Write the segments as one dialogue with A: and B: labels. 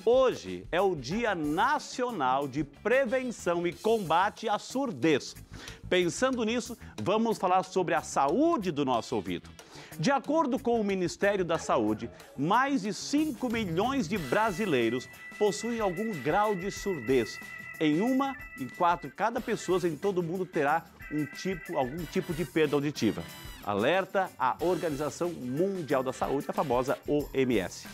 A: Hoje é o Dia Nacional de Prevenção e Combate à Surdez. Pensando nisso, vamos falar sobre a saúde do nosso ouvido. De acordo com o Ministério da Saúde, mais de 5 milhões de brasileiros possuem algum grau de surdez. Em 1 em 4, cada pessoa em todo o mundo terá algum tipo de perda auditiva. Alerta a Organização Mundial da Saúde, a famosa OMS.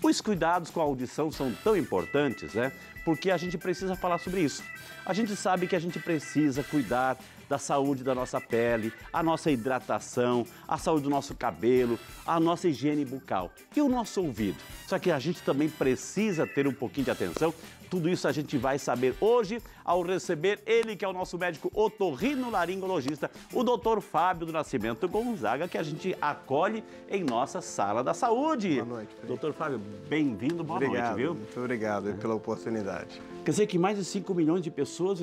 A: Os cuidados com a audição são tão importantes, né? Porque a gente precisa falar sobre isso. A gente sabe que a gente precisa cuidar da saúde da nossa pele, a nossa hidratação, a saúde do nosso cabelo, a nossa higiene bucal e o nosso ouvido. Só que a gente também precisa ter um pouquinho de atenção. Tudo isso a gente vai saber hoje ao receber ele, que é o nosso médico otorrinolaringologista, o Dr. Fábio do Nascimento Gonzaga, que a gente acolhe em nossa sala da saúde.
B: Boa noite, Pedro.
A: Dr. Fábio, bem-vindo, boa noite, viu?
B: Muito obrigado pela oportunidade.
A: Quer dizer que mais de 5 milhões de pessoas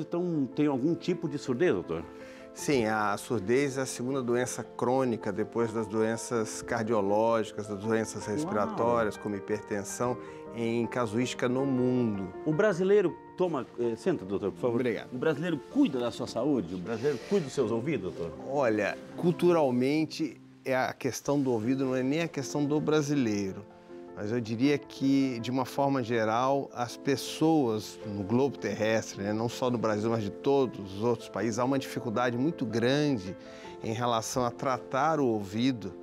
A: têm algum tipo de surdez, doutor?
B: Sim, a surdez é a segunda doença crônica depois das doenças cardiológicas, das doenças respiratórias, como hipertensão, em casuística no mundo.
A: O brasileiro senta, doutor, por favor.
B: Obrigado.
A: O brasileiro cuida da sua saúde? O brasileiro cuida dos seus ouvidos, doutor?
B: Olha, culturalmente, a questão do ouvido não é nem a questão do brasileiro. Mas eu diria que, de uma forma geral, as pessoas no globo terrestre, né, não só no Brasil, mas de todos os outros países, há uma dificuldade muito grande em relação a tratar o ouvido,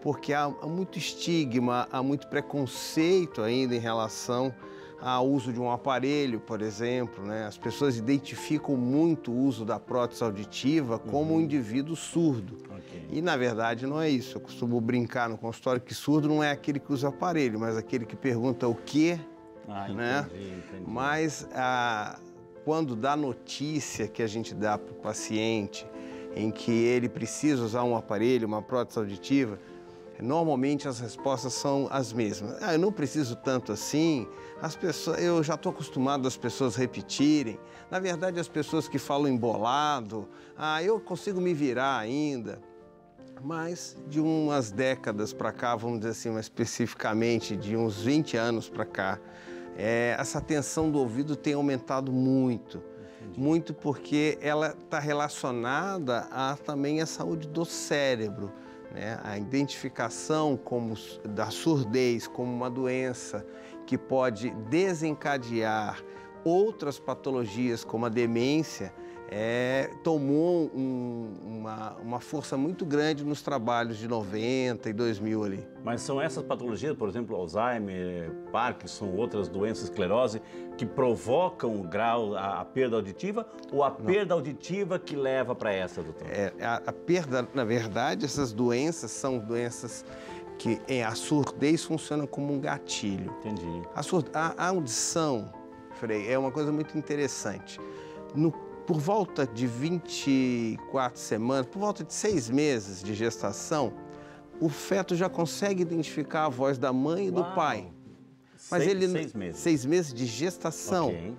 B: porque há muito estigma, há muito preconceito ainda em relação ao uso de um aparelho, por exemplo, né? As pessoas identificam muito o uso da prótese auditiva como um indivíduo surdo.
A: Okay.
B: E, na verdade, não é isso. Eu costumo brincar no consultório que surdo não é aquele que usa aparelho, mas aquele que pergunta o quê, né?
A: Entendi.
B: Mas, quando dá notícia que a gente dá para o paciente em que ele precisa usar um aparelho, uma prótese auditiva, normalmente as respostas são as mesmas. Eu não preciso tanto assim, eu já estou acostumado às pessoas repetirem. Na verdade, as pessoas que falam embolado, eu consigo me virar ainda. Mas de umas décadas para cá, vamos dizer assim, mais especificamente de uns 20 anos para cá, essa tensão do ouvido tem aumentado muito. Entendi. Muito porque ela está relacionada também à saúde do cérebro. Né? A identificação da surdez como uma doença que pode desencadear outras patologias como a demência tomou uma força muito grande nos trabalhos de 90 e 2000 ali.
A: Mas são essas patologias, por exemplo, Alzheimer, Parkinson, outras doenças, esclerose, que provocam a perda auditiva ou a perda auditiva que leva para essa, doutor?
B: A perda, na verdade, essas doenças são doenças que a surdez funciona como um gatilho.
A: Entendi.
B: A audição, Frei, é uma coisa muito interessante. Por volta de 24 semanas, por volta de 6 meses de gestação, o feto já consegue identificar a voz da mãe e do pai. Mas
A: 6 meses.
B: 6 meses de gestação.
A: Okay.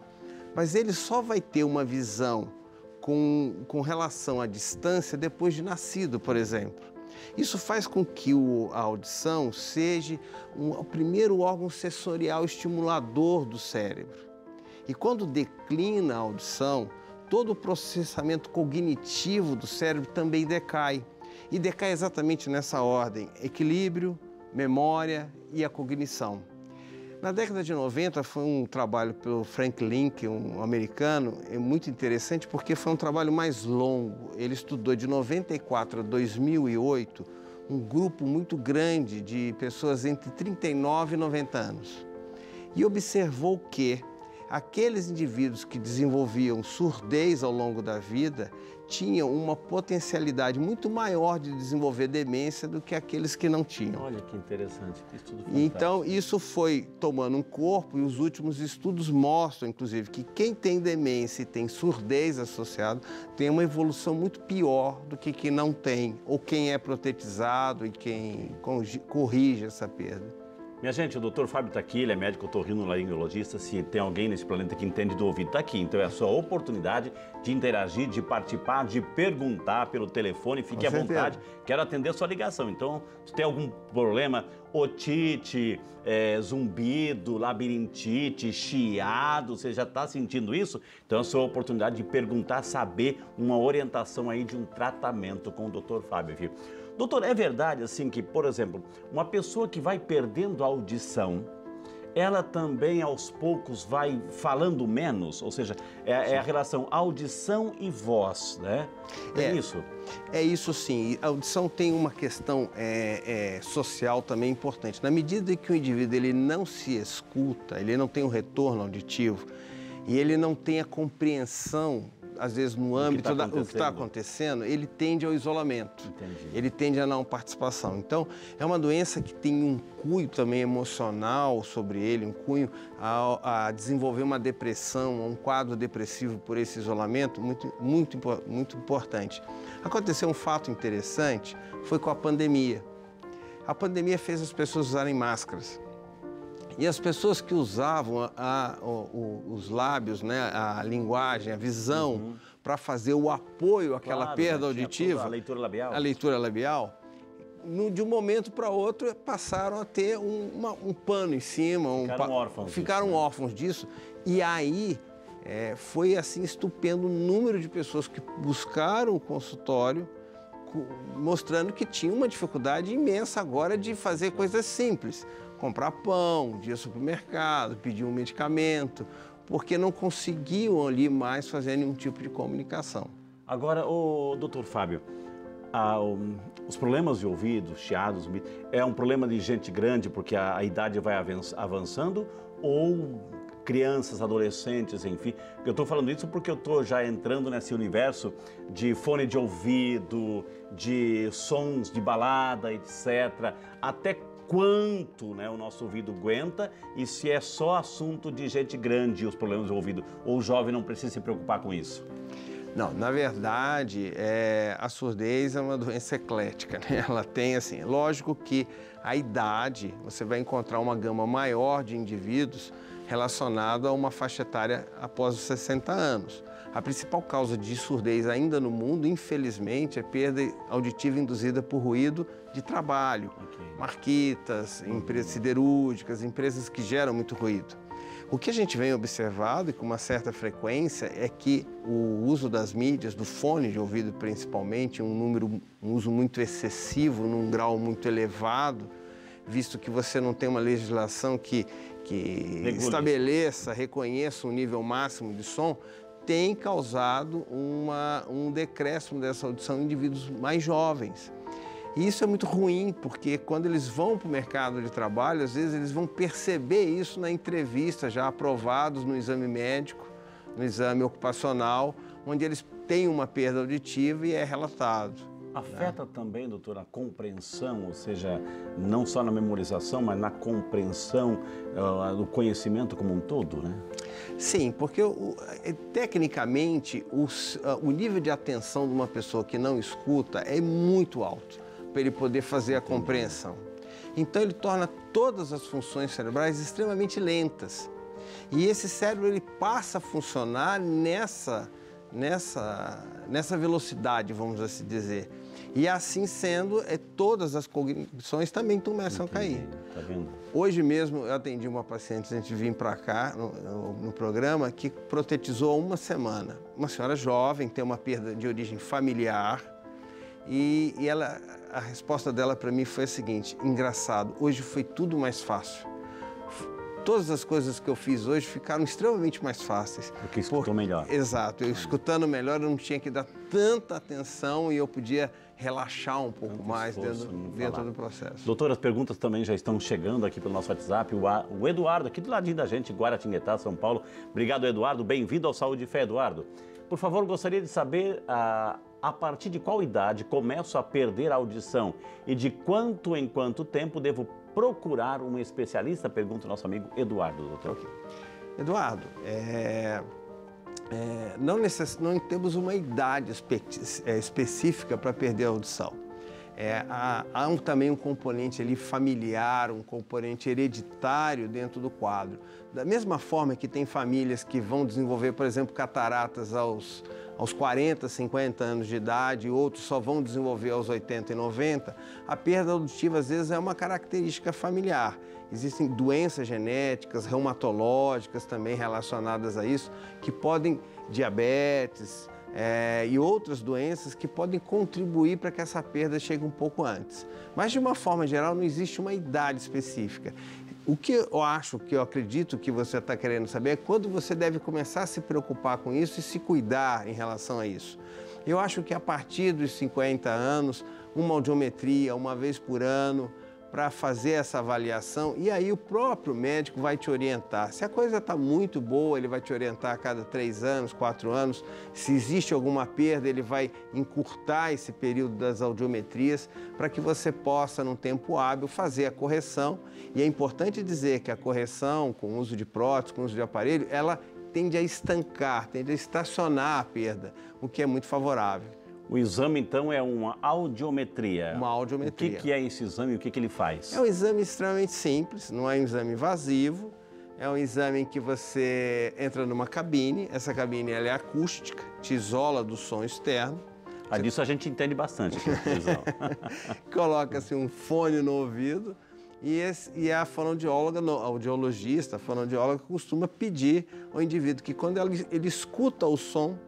B: Mas ele só vai ter uma visão com relação à distância depois de nascido, por exemplo. Isso faz com que a audição seja o primeiro órgão sensorial estimulador do cérebro. E quando declina a audição, todo o processamento cognitivo do cérebro também decai. E decai exatamente nessa ordem: equilíbrio, memória e a cognição. Na década de 90 foi um trabalho pelo Frank Link, um americano, muito interessante porque foi um trabalho mais longo. Ele estudou de 94 a 2008 um grupo muito grande de pessoas entre 39 e 90 anos. E observou que aqueles indivíduos que desenvolviam surdez ao longo da vida tinham uma potencialidade muito maior de desenvolver demência do que aqueles que não tinham.
A: Olha que interessante, que estudo fantástico.
B: Então, isso foi tomando um corpo e os últimos estudos mostram, inclusive, que quem tem demência e tem surdez associada tem uma evolução muito pior do que quem não tem, ou quem é protetizado e quem corrige essa perda.
A: Minha gente, o doutor Fábio está aqui, ele é médico otorrinolaringologista. Se tem alguém nesse planeta que entende do ouvido, está aqui. Então é a sua oportunidade de interagir, de participar, de perguntar pelo telefone. Fique à vontade, quero atender a sua ligação. Então, se tem algum problema, otite, zumbido, labirintite, chiado, você já está sentindo isso? Então é a sua oportunidade de perguntar, saber uma orientação aí de um tratamento com o doutor Fábio, viu? Doutor, é verdade assim que, por exemplo, uma pessoa que vai perdendo a audição, ela também aos poucos vai falando menos? Ou seja, é a relação audição e voz, né? É isso?
B: É isso sim. A audição tem uma questão social também importante. Na medida que o indivíduo ele não se escuta, ele não tem um retorno auditivo e ele não tem a compreensão, às vezes no âmbito do que está acontecendo, ele tende ao isolamento. Entendi. Ele tende a não participação. Então, é uma doença que tem um cunho também emocional sobre ele, um cunho a desenvolver uma depressão, um quadro depressivo por esse isolamento muito importante. Aconteceu um fato interessante, foi com a pandemia. A pandemia fez as pessoas usarem máscaras. E as pessoas que usavam os lábios, né, a linguagem, a visão, para fazer o apoio àquela perda auditiva,
A: a leitura labial.
B: A leitura labial, de um momento para outro passaram a ter um pano em cima. Ficaram órfãos disso. E aí foi assim estupendo o número de pessoas que buscaram o consultório, mostrando que tinha uma dificuldade imensa agora de fazer coisas simples. Comprar pão, ir ao supermercado, pedir um medicamento, porque não conseguiam ali mais fazer nenhum tipo de comunicação.
A: Agora, doutor Fábio, os problemas de ouvido, chiados, é um problema de gente grande porque a idade vai avançando ou crianças, adolescentes, enfim? Eu estou falando isso porque eu estou já entrando nesse universo de fone de ouvido, de sons de balada, etc. Até quanto, né, o nosso ouvido aguenta e se é só assunto de gente grande os problemas do ouvido, ou o jovem não precisa se preocupar com isso?
B: Não, na verdade, a surdez é uma doença eclética, né? Ela tem, assim, lógico que a idade, você vai encontrar uma gama maior de indivíduos relacionado a uma faixa etária após os 60 anos. A principal causa de surdez ainda no mundo, infelizmente, é perda auditiva induzida por ruído de trabalho, marquitas, empresas siderúrgicas, empresas que geram muito ruído. O que a gente vem observado, e com uma certa frequência, é que o uso das mídias, do fone de ouvido principalmente, um uso muito excessivo, num grau muito elevado, visto que você não tem uma legislação que estabeleça, reconheça um nível máximo de som, tem causado um decréscimo dessa audição em indivíduos mais jovens. E isso é muito ruim, porque quando eles vão para o mercado de trabalho, às vezes eles vão perceber isso na entrevista, já aprovados no exame médico, no exame ocupacional, onde eles têm uma perda auditiva e é relatado.
A: Afeta também, doutor, a compreensão, ou seja, não só na memorização, mas na compreensão do conhecimento como um todo, né?
B: Sim, porque tecnicamente o nível de atenção de uma pessoa que não escuta é muito alto para ele poder fazer a compreensão. Então ele torna todas as funções cerebrais extremamente lentas. E esse cérebro ele passa a funcionar nessa velocidade, vamos assim dizer. E assim sendo, todas as cognições também começam a cair.
A: Tá vendo?
B: Hoje mesmo eu atendi uma paciente antes de vir para cá no programa que protetizou há uma semana. Uma senhora jovem, tem uma perda de origem familiar e a resposta dela para mim foi a seguinte: engraçado, hoje foi tudo mais fácil. Todas as coisas que eu fiz hoje ficaram extremamente mais fáceis.
A: Porque escutou melhor.
B: Exato. Eu escutando melhor, eu não tinha que dar tanta atenção e eu podia relaxar um pouco mais dentro do processo.
A: Doutor, as perguntas também já estão chegando aqui pelo nosso WhatsApp. O Eduardo, aqui do ladinho da gente, Guaratinguetá, São Paulo. Obrigado, Eduardo. Bem-vindo ao Saúde e Fé, Eduardo. Por favor, gostaria de saber a partir de qual idade começo a perder a audição e de quanto em quanto tempo devo procurar um especialista? Pergunta o nosso amigo Eduardo, doutor.
B: Okay. Eduardo, não temos uma idade específica para perder a audição. também um componente ali familiar, um componente hereditário dentro do quadro. Da mesma forma que tem famílias que vão desenvolver, por exemplo, cataratas aos 40, 50 anos de idade, outros só vão desenvolver aos 80 e 90, a perda auditiva às vezes é uma característica familiar. Existem doenças genéticas, reumatológicas também relacionadas a isso, que podem, diabetes e outras doenças que podem contribuir para que essa perda chegue um pouco antes. Mas de uma forma geral não existe uma idade específica. O que eu acredito que você está querendo saber é quando você deve começar a se preocupar com isso e se cuidar em relação a isso. Eu acho que a partir dos 50 anos, uma audiometria uma vez por ano, para fazer essa avaliação, e aí o próprio médico vai te orientar. Se a coisa está muito boa, ele vai te orientar a cada 3 anos, 4 anos. Se existe alguma perda, ele vai encurtar esse período das audiometrias para que você possa, num tempo hábil, fazer a correção. E é importante dizer que a correção, com o uso de prótese, com o uso de aparelho, ela tende a estancar, tende a estacionar a perda, o que é muito favorável.
A: O exame, então, é uma audiometria.
B: Uma audiometria.
A: O que é esse exame e o que ele faz?
B: É um exame extremamente simples, não é um exame invasivo. É um exame em que você entra numa cabine, essa cabine ela é acústica, te isola do som externo.
A: Disso a gente entende bastante aqui na televisão.
B: Coloca-se um fone no ouvido e a fonoaudióloga, a audiologista, a fonoaudióloga costuma pedir ao indivíduo que quando ele escuta o som,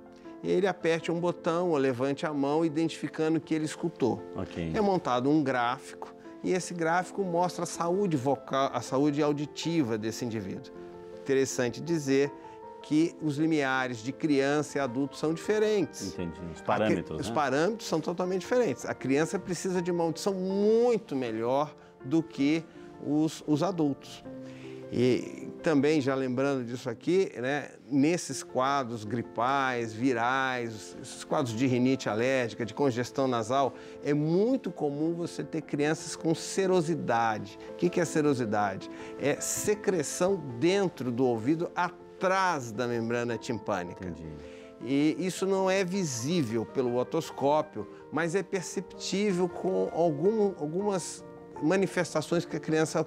B: ele aperte um botão ou levante a mão identificando que ele escutou.
A: Okay.
B: É montado um gráfico e esse gráfico mostra a saúde vocal, a saúde auditiva desse indivíduo. Interessante dizer que os limiares de criança e adulto são diferentes.
A: Entendi. Os parâmetros,
B: Os parâmetros são totalmente diferentes. A criança precisa de uma audição muito melhor do que os adultos. E também, já lembrando disso aqui, né, nesses quadros gripais, virais, esses quadros de rinite alérgica, de congestão nasal, é muito comum você ter crianças com serosidade. O que é serosidade? É secreção dentro do ouvido, atrás da membrana timpânica.
A: Entendi.
B: E isso não é visível pelo otoscópio, mas é perceptível com algumas manifestações que a criança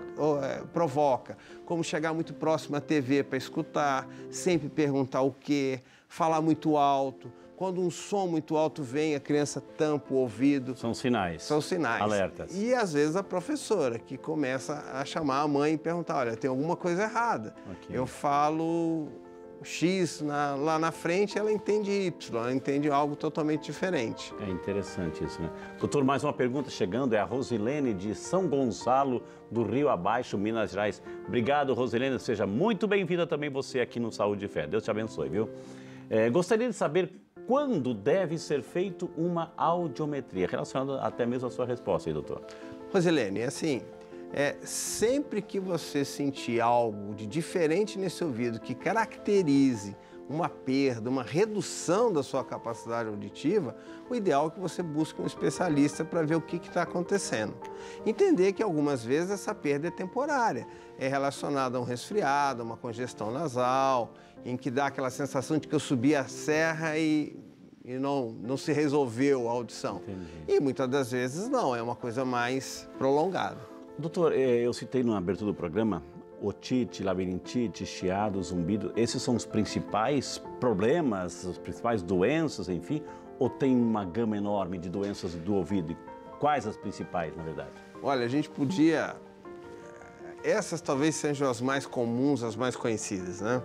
B: provoca, como chegar muito próximo à TV para escutar, sempre perguntar o quê, falar muito alto. Quando um som muito alto vem, a criança tampa o ouvido.
A: São sinais.
B: São sinais.
A: Alertas.
B: E às vezes a professora que começa a chamar a mãe e perguntar, olha, tem alguma coisa errada.
A: Okay.
B: Eu falo X lá na frente, ela entende Y, ela entende algo totalmente diferente.
A: É interessante isso, né? Doutor, mais uma pergunta chegando, é a Rosilene de São Gonçalo, do Rio Abaixo, Minas Gerais. Obrigado, Rosilene, seja muito bem-vinda também você aqui no Saúde e Fé. Deus te abençoe, viu? Gostaria de saber quando deve ser feito uma audiometria, relacionado até mesmo à sua resposta aí, doutor.
B: Rosilene, assim, sempre que você sentir algo de diferente nesse ouvido que caracterize uma perda, uma redução da sua capacidade auditiva, o ideal é que você busque um especialista para ver o que está acontecendo. Entender que algumas vezes essa perda é temporária, é relacionada a um resfriado, a uma congestão nasal, em que dá aquela sensação de que eu subi a serra e não se resolveu a audição.
A: Entendi.
B: E muitas das vezes não, é uma coisa mais prolongada.
A: Doutor, eu citei na abertura do programa otite, labirintite, chiado, zumbido. Esses são os principais problemas, as principais doenças, enfim? Ou tem uma gama enorme de doenças do ouvido? Quais as principais, na verdade?
B: Olha, a gente podia... Essas talvez sejam as mais comuns, as mais conhecidas, né?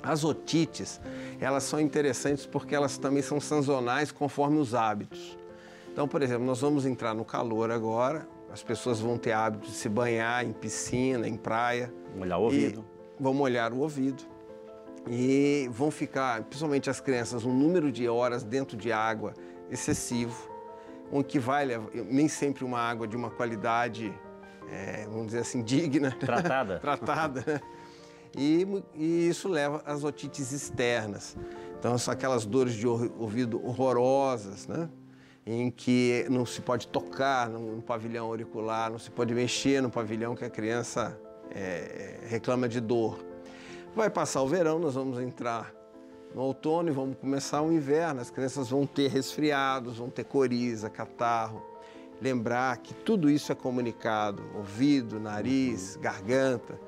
B: As otites, elas são interessantes porque elas também são sazonais conforme os hábitos. Então, por exemplo, nós vamos entrar no calor agora, as pessoas vão ter hábito de se banhar em piscina, em praia.
A: Molhar o ouvido.
B: Vão molhar o ouvido. E vão ficar, principalmente as crianças, um número de horas dentro de água excessivo, o que vale nem sempre uma água de uma qualidade, vamos dizer assim, digna.
A: Tratada.
B: Tratada, né? E isso leva às otites externas. Então, são aquelas dores de ouvido horrorosas, né? Em que não se pode tocar no pavilhão auricular, não se pode mexer no pavilhão que a criança reclama de dor. Vai passar o verão, nós vamos entrar no outono e vamos começar o inverno. As crianças vão ter resfriados, vão ter coriza, catarro. lembrar que tudo isso é comunicado, ouvido, nariz, garganta.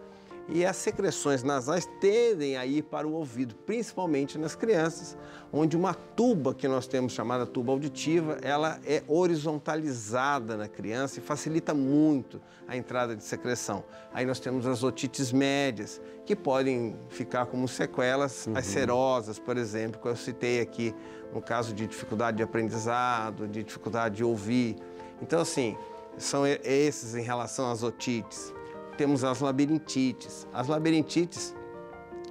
B: E as secreções nasais tendem a ir para o ouvido, principalmente nas crianças, onde uma tuba que nós temos chamada tuba auditiva, ela é horizontalizada na criança e facilita muito a entrada de secreção. Aí nós temos as otites médias, que podem ficar como sequelas, as serosas, por exemplo, que eu citei aqui, no caso de dificuldade de aprendizado, de dificuldade de ouvir. Então, assim, são esses em relação às otites. Temos as labirintites. As labirintites,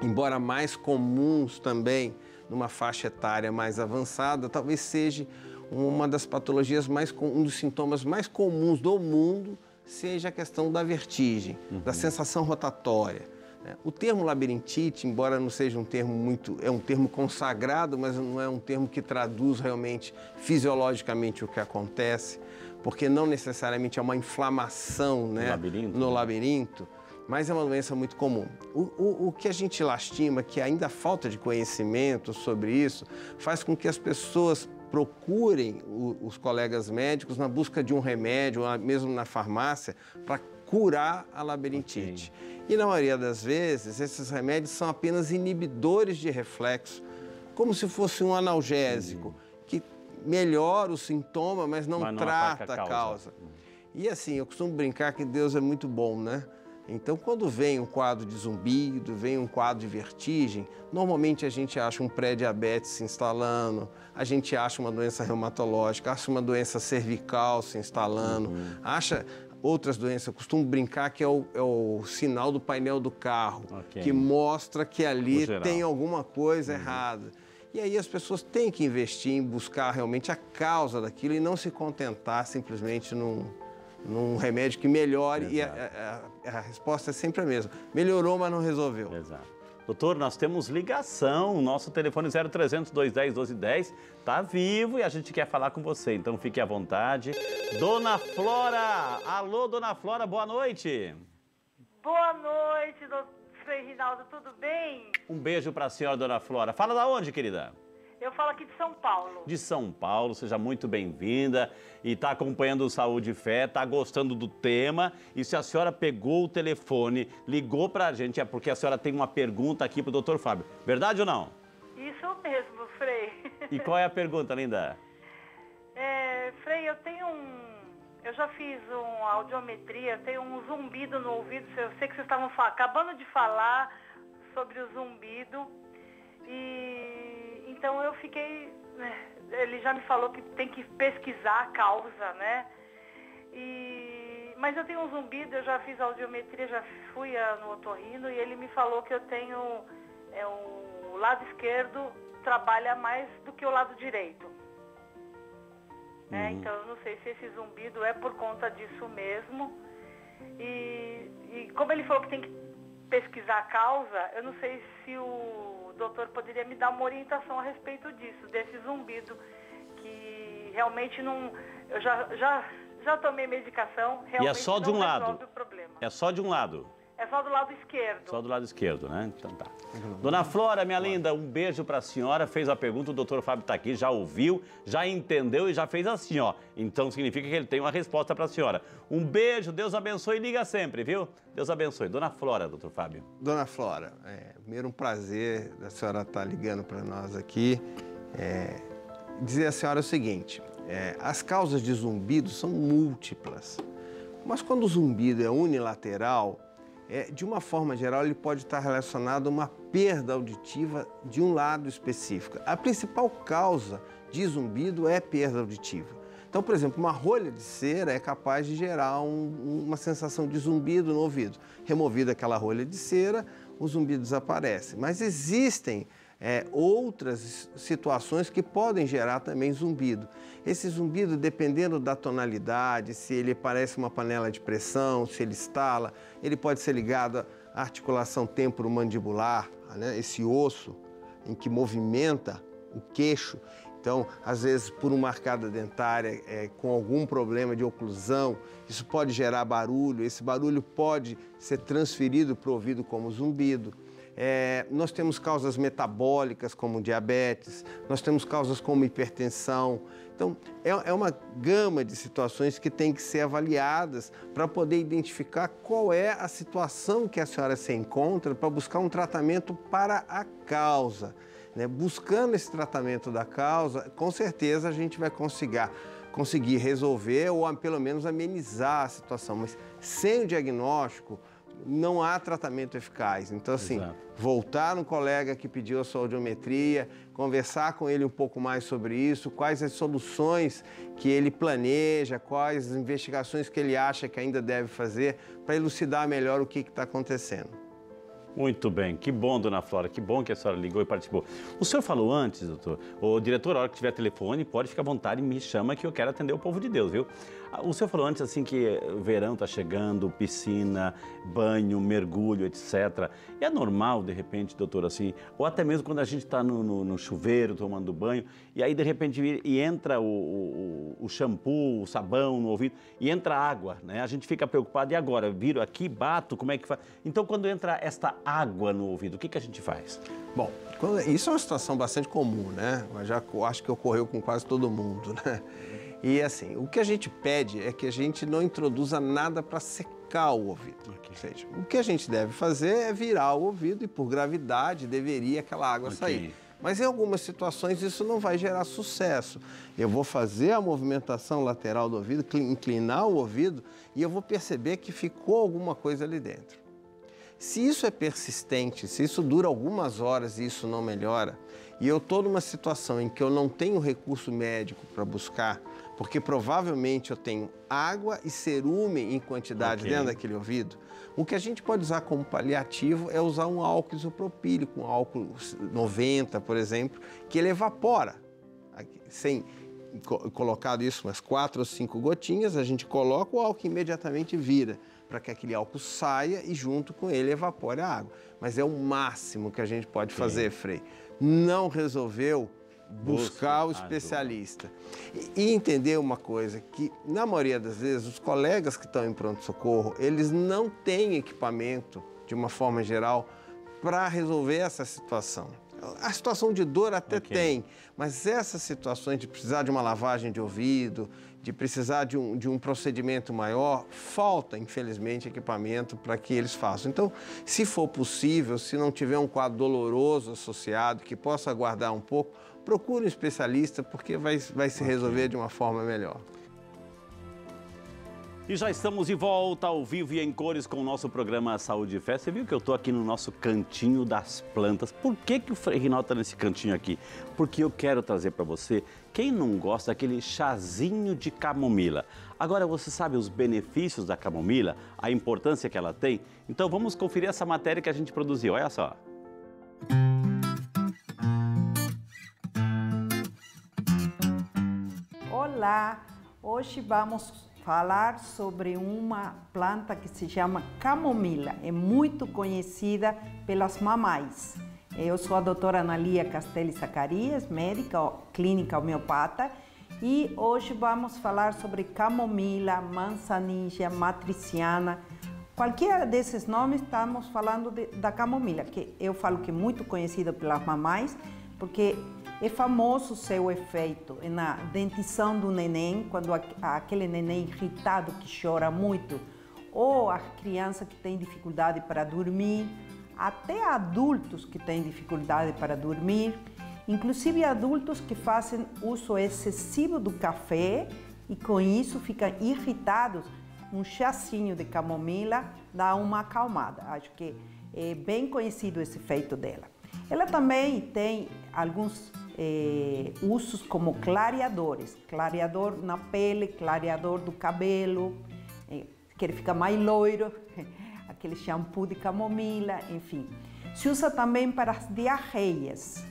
B: embora mais comuns também numa faixa etária mais avançada, talvez seja uma das patologias um dos sintomas mais comuns do mundo, seja a questão da vertigem, da sensação rotatória. O termo labirintite, embora não seja um termo é um termo consagrado, mas não é um termo que traduz realmente fisiologicamente o que acontece, porque não necessariamente é uma inflamação, né, no labirinto, mas é uma doença muito comum. O que a gente lastima, que ainda a falta de conhecimento sobre isso, faz com que as pessoas procurem os colegas médicos na busca de um remédio, ou mesmo na farmácia, para curar a labirintite. E na maioria das vezes, esses remédios são apenas inibidores de reflexo, como se fosse um analgésico, que melhora o sintoma, mas não trata a causa. E assim, eu costumo brincar que Deus é muito bom, né? Então, quando vem um quadro de zumbido, vem um quadro de vertigem, normalmente a gente acha um pré-diabetes se instalando, a gente acha uma doença reumatológica, acha uma doença cervical se instalando, acha outras doenças. Eu costumo brincar que é o sinal do painel do carro, que mostra que ali tem alguma coisa errada. E aí as pessoas têm que investir em buscar realmente a causa daquilo e não se contentar simplesmente num remédio que melhore. E a resposta é sempre a mesma. Melhorou, mas não resolveu.
A: Exato. Doutor, nós temos ligação, o nosso telefone 0300 210 1210 está vivo e a gente quer falar com você, então fique à vontade. Dona Flora! Alô, Dona Flora, boa noite!
C: Boa noite, doutor Frei Rinaldo, tudo bem?
A: Um beijo para a senhora, Dona Flora. Fala da onde, querida?
C: Eu falo aqui de São Paulo.
A: De São Paulo, seja muito bem-vinda e está acompanhando o Saúde e Fé, está gostando do tema. E se a senhora pegou o telefone, ligou para a gente, é porque a senhora tem uma pergunta aqui para o doutor Fábio. Verdade ou não?
C: Isso mesmo, Frei.
A: E qual é a pergunta, linda?
C: Frei, eu já fiz uma audiometria, tenho um zumbido no ouvido. Eu sei que vocês estavam acabando de falar sobre o zumbido. E então eu fiquei, ele já me falou que tem que pesquisar a causa, né? Mas eu tenho um zumbido, eu já fiz audiometria, já fui no otorrino e ele me falou que eu tenho, o lado esquerdo trabalha mais do que o lado direito. Então eu não sei se esse zumbido é por conta disso mesmo. E como ele falou que tem que pesquisar a causa, eu não sei se o doutor poderia me dar uma orientação a respeito disso, desse zumbido, que realmente não... Eu já tomei medicação, realmente
A: e é só de um lado.
C: Resolve o problema.
A: É só de um lado.
C: É só do lado esquerdo.
A: Só do lado esquerdo, né? Então tá. Dona Flora, minha linda, um beijo para a senhora. Fez a pergunta, o doutor Fábio está aqui, já ouviu, já entendeu e já fez assim, ó. Então significa que ele tem uma resposta para a senhora. Um beijo, Deus abençoe e liga sempre, viu? Deus abençoe. Dona Flora, doutor Fábio.
B: Dona Flora, primeiro um prazer da senhora estar ligando para nós aqui. Dizer à senhora o seguinte, as causas de zumbido são múltiplas, mas quando o zumbido é unilateral, de uma forma geral, ele pode estar relacionado a uma perda auditiva de um lado específico. A principal causa de zumbido é perda auditiva. Então, por exemplo, uma rolha de cera é capaz de gerar uma sensação de zumbido no ouvido. Removida aquela rolha de cera, o zumbido desaparece. Mas existem outras situações que podem gerar também zumbido. Esse zumbido, dependendo da tonalidade, se ele parece uma panela de pressão, se ele estala, ele pode ser ligado à articulação temporomandibular, né? Esse osso em que movimenta o queixo. Então, às vezes, por uma arcada dentária com algum problema de oclusão, isso pode gerar barulho, esse barulho pode ser transferido para o ouvido como zumbido. Nós temos causas metabólicas como diabetes, nós temos causas como hipertensão. Então, é uma gama de situações que tem que ser avaliadas para poder identificar qual é a situação que a senhora se encontra para buscar um tratamento para a causa. Buscando esse tratamento da causa, com certeza a gente vai conseguir resolver ou pelo menos amenizar a situação, mas sem o diagnóstico não há tratamento eficaz. Então, assim, voltar no colega que pediu a sua audiometria, conversar com ele um pouco mais sobre isso, quais as soluções que ele planeja, quais as investigações que ele acha que ainda deve fazer para elucidar melhor o que está acontecendo.
A: Muito bem, que bom, dona Flora, que bom que a senhora ligou e participou. O senhor falou antes, doutor, o diretor, a hora que tiver telefone, pode ficar à vontade e me chama que eu quero atender o povo de Deus, viu? O senhor falou antes, assim, que o verão está chegando, piscina, banho, mergulho, etc. E é normal, de repente, doutor, assim, ou até mesmo quando a gente está no chuveiro tomando banho, e aí, de repente, entra o shampoo, o sabão no ouvido, e entra água, né? A gente fica preocupado, e agora? Viro aqui, bato, como é que faz? Então, quando entra esta água no ouvido, o que a gente faz?
B: Bom, isso é uma situação bastante comum, né? Eu acho que ocorreu com quase todo mundo, né? E assim, o que a gente pede é que a gente não introduza nada para secar o ouvido. Ou seja, o que a gente deve fazer é virar o ouvido e, por gravidade, deveria aquela água sair. Mas em algumas situações isso não vai gerar sucesso. Eu vou fazer a movimentação lateral do ouvido, inclinar o ouvido e eu vou perceber que ficou alguma coisa ali dentro. Se isso é persistente, se isso dura algumas horas e isso não melhora, e eu estou numa situação em que eu não tenho recurso médico para buscar, porque provavelmente eu tenho água e cerume em quantidade dentro daquele ouvido, o que a gente pode usar como paliativo é usar um álcool isopropílico, um álcool 90, por exemplo, que ele evapora. Sem colocado isso, umas 4 ou 5 gotinhas, a gente coloca o álcool e imediatamente vira, para que aquele álcool saia e junto com ele evapore a água. Mas é o máximo que a gente pode fazer, Frei. Não resolveu, buscar o especialista. E entender uma coisa, que na maioria das vezes os colegas que estão em pronto-socorro, eles não têm equipamento, de uma forma geral, para resolver essa situação. A situação de dor até tem, mas essas situações de precisar de uma lavagem de ouvido, de precisar de um procedimento maior, falta, infelizmente, equipamento para que eles façam. Então, se for possível, se não tiver um quadro doloroso associado, que possa aguardar um pouco, procure um especialista, porque vai se resolver de uma forma melhor.
A: E já estamos de volta ao vivo e em cores com o nosso programa Saúde e Fé. Você viu que eu estou aqui no nosso cantinho das plantas. Por que o Frei Rinaldo está nesse cantinho aqui? Porque eu quero trazer para você, quem não gosta daquele chazinho de camomila. Agora, você sabe os benefícios da camomila, a importância que ela tem? Então vamos conferir essa matéria que a gente produziu, olha só.
D: Olá, hoje vamos falar sobre uma planta que se chama camomila. É muito conhecida pelas mamães. Eu sou a doutora Analia Castelli Zacarias, médica clínica homeopata, e hoje vamos falar sobre camomila, manzanilla, matriciana. Qualquer desses nomes, estamos falando da camomila, que eu falo que é muito conhecida pelas mamães, porque é famoso o seu efeito na dentição do neném, quando aquele neném irritado que chora muito, ou a criança que tem dificuldade para dormir, até adultos que têm dificuldade para dormir, inclusive adultos que fazem uso excessivo do café e com isso ficam irritados. Um chazinho de camomila dá uma acalmada. Acho que é bem conhecido esse efeito dela. Ela também tem alguns usos como clareadores, clareador na pele, clareador do cabelo, que ele fica mais loiro, aquele shampoo de camomila, enfim. Se usa também para as diarreias.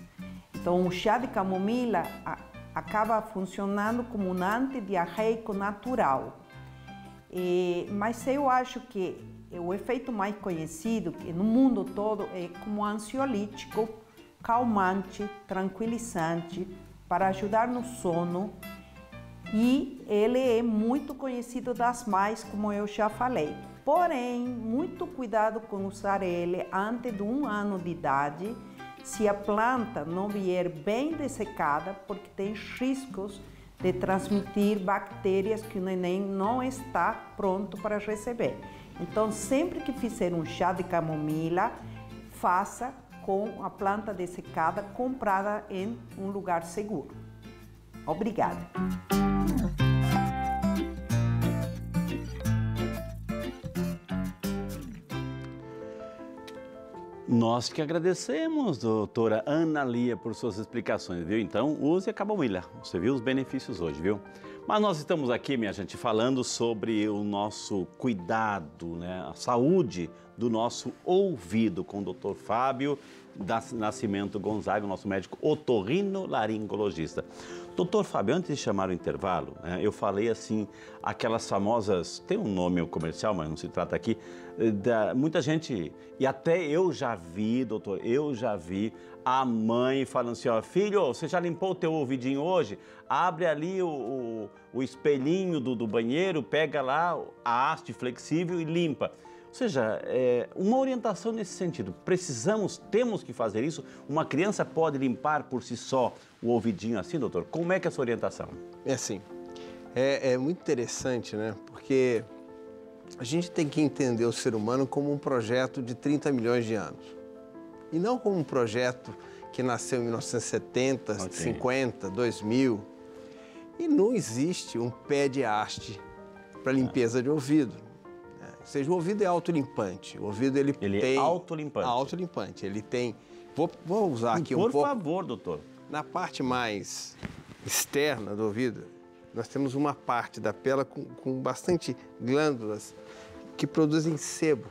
D: Então, o chá de camomila acaba funcionando como um antidiarreico natural. Mas eu acho que o efeito mais conhecido no mundo todo é como ansiolítico, calmante, tranquilizante, para ajudar no sono, e ele é muito conhecido das mães, como eu já falei. Porém, muito cuidado com usar ele antes de 1 ano de idade, se a planta não vier bem dessecada, porque tem riscos de transmitir bactérias que o neném não está pronto para receber. Então, sempre que fizer um chá de camomila, faça com a planta dessecada comprada em um lugar seguro. Obrigada.
A: Nós que agradecemos, doutora Ana Lia, por suas explicações, viu? Então, use a camomila. Você viu os benefícios hoje, viu? Mas nós estamos aqui, minha gente, falando sobre o nosso cuidado, né? A saúde do nosso ouvido com o doutor Fábio Nascimento Gonzaga, nosso médico otorrinolaringologista. Doutor Fábio, antes de chamar o intervalo, né, eu falei assim, aquelas famosas, tem um nome comercial, mas não se trata aqui, muita gente, e até eu já vi, doutor, a mãe falando assim, ó, filho, você já limpou o teu ouvidinho hoje? Abre ali o espelhinho do banheiro, pega lá a haste flexível e limpa. Ou seja, uma orientação nesse sentido. Temos que fazer isso? Uma criança pode limpar por si só o ouvidinho assim, doutor? Como é que é essa orientação?
B: É assim, é muito interessante, né? Porque a gente tem que entender o ser humano como um projeto de 30 milhões de anos. E não como um projeto que nasceu em 1970, okay. 50, 2000. E não existe um pé de haste para limpeza de ouvido. Ou seja, o ouvido é autolimpante. O ouvido ele tem...
A: é autolimpante.
B: Autolimpante. Ele tem... Vou usar aqui um pouco...
A: Por favor, doutor.
B: Na parte mais externa do ouvido, nós temos uma parte da pele com bastante glândulas que produzem sebo.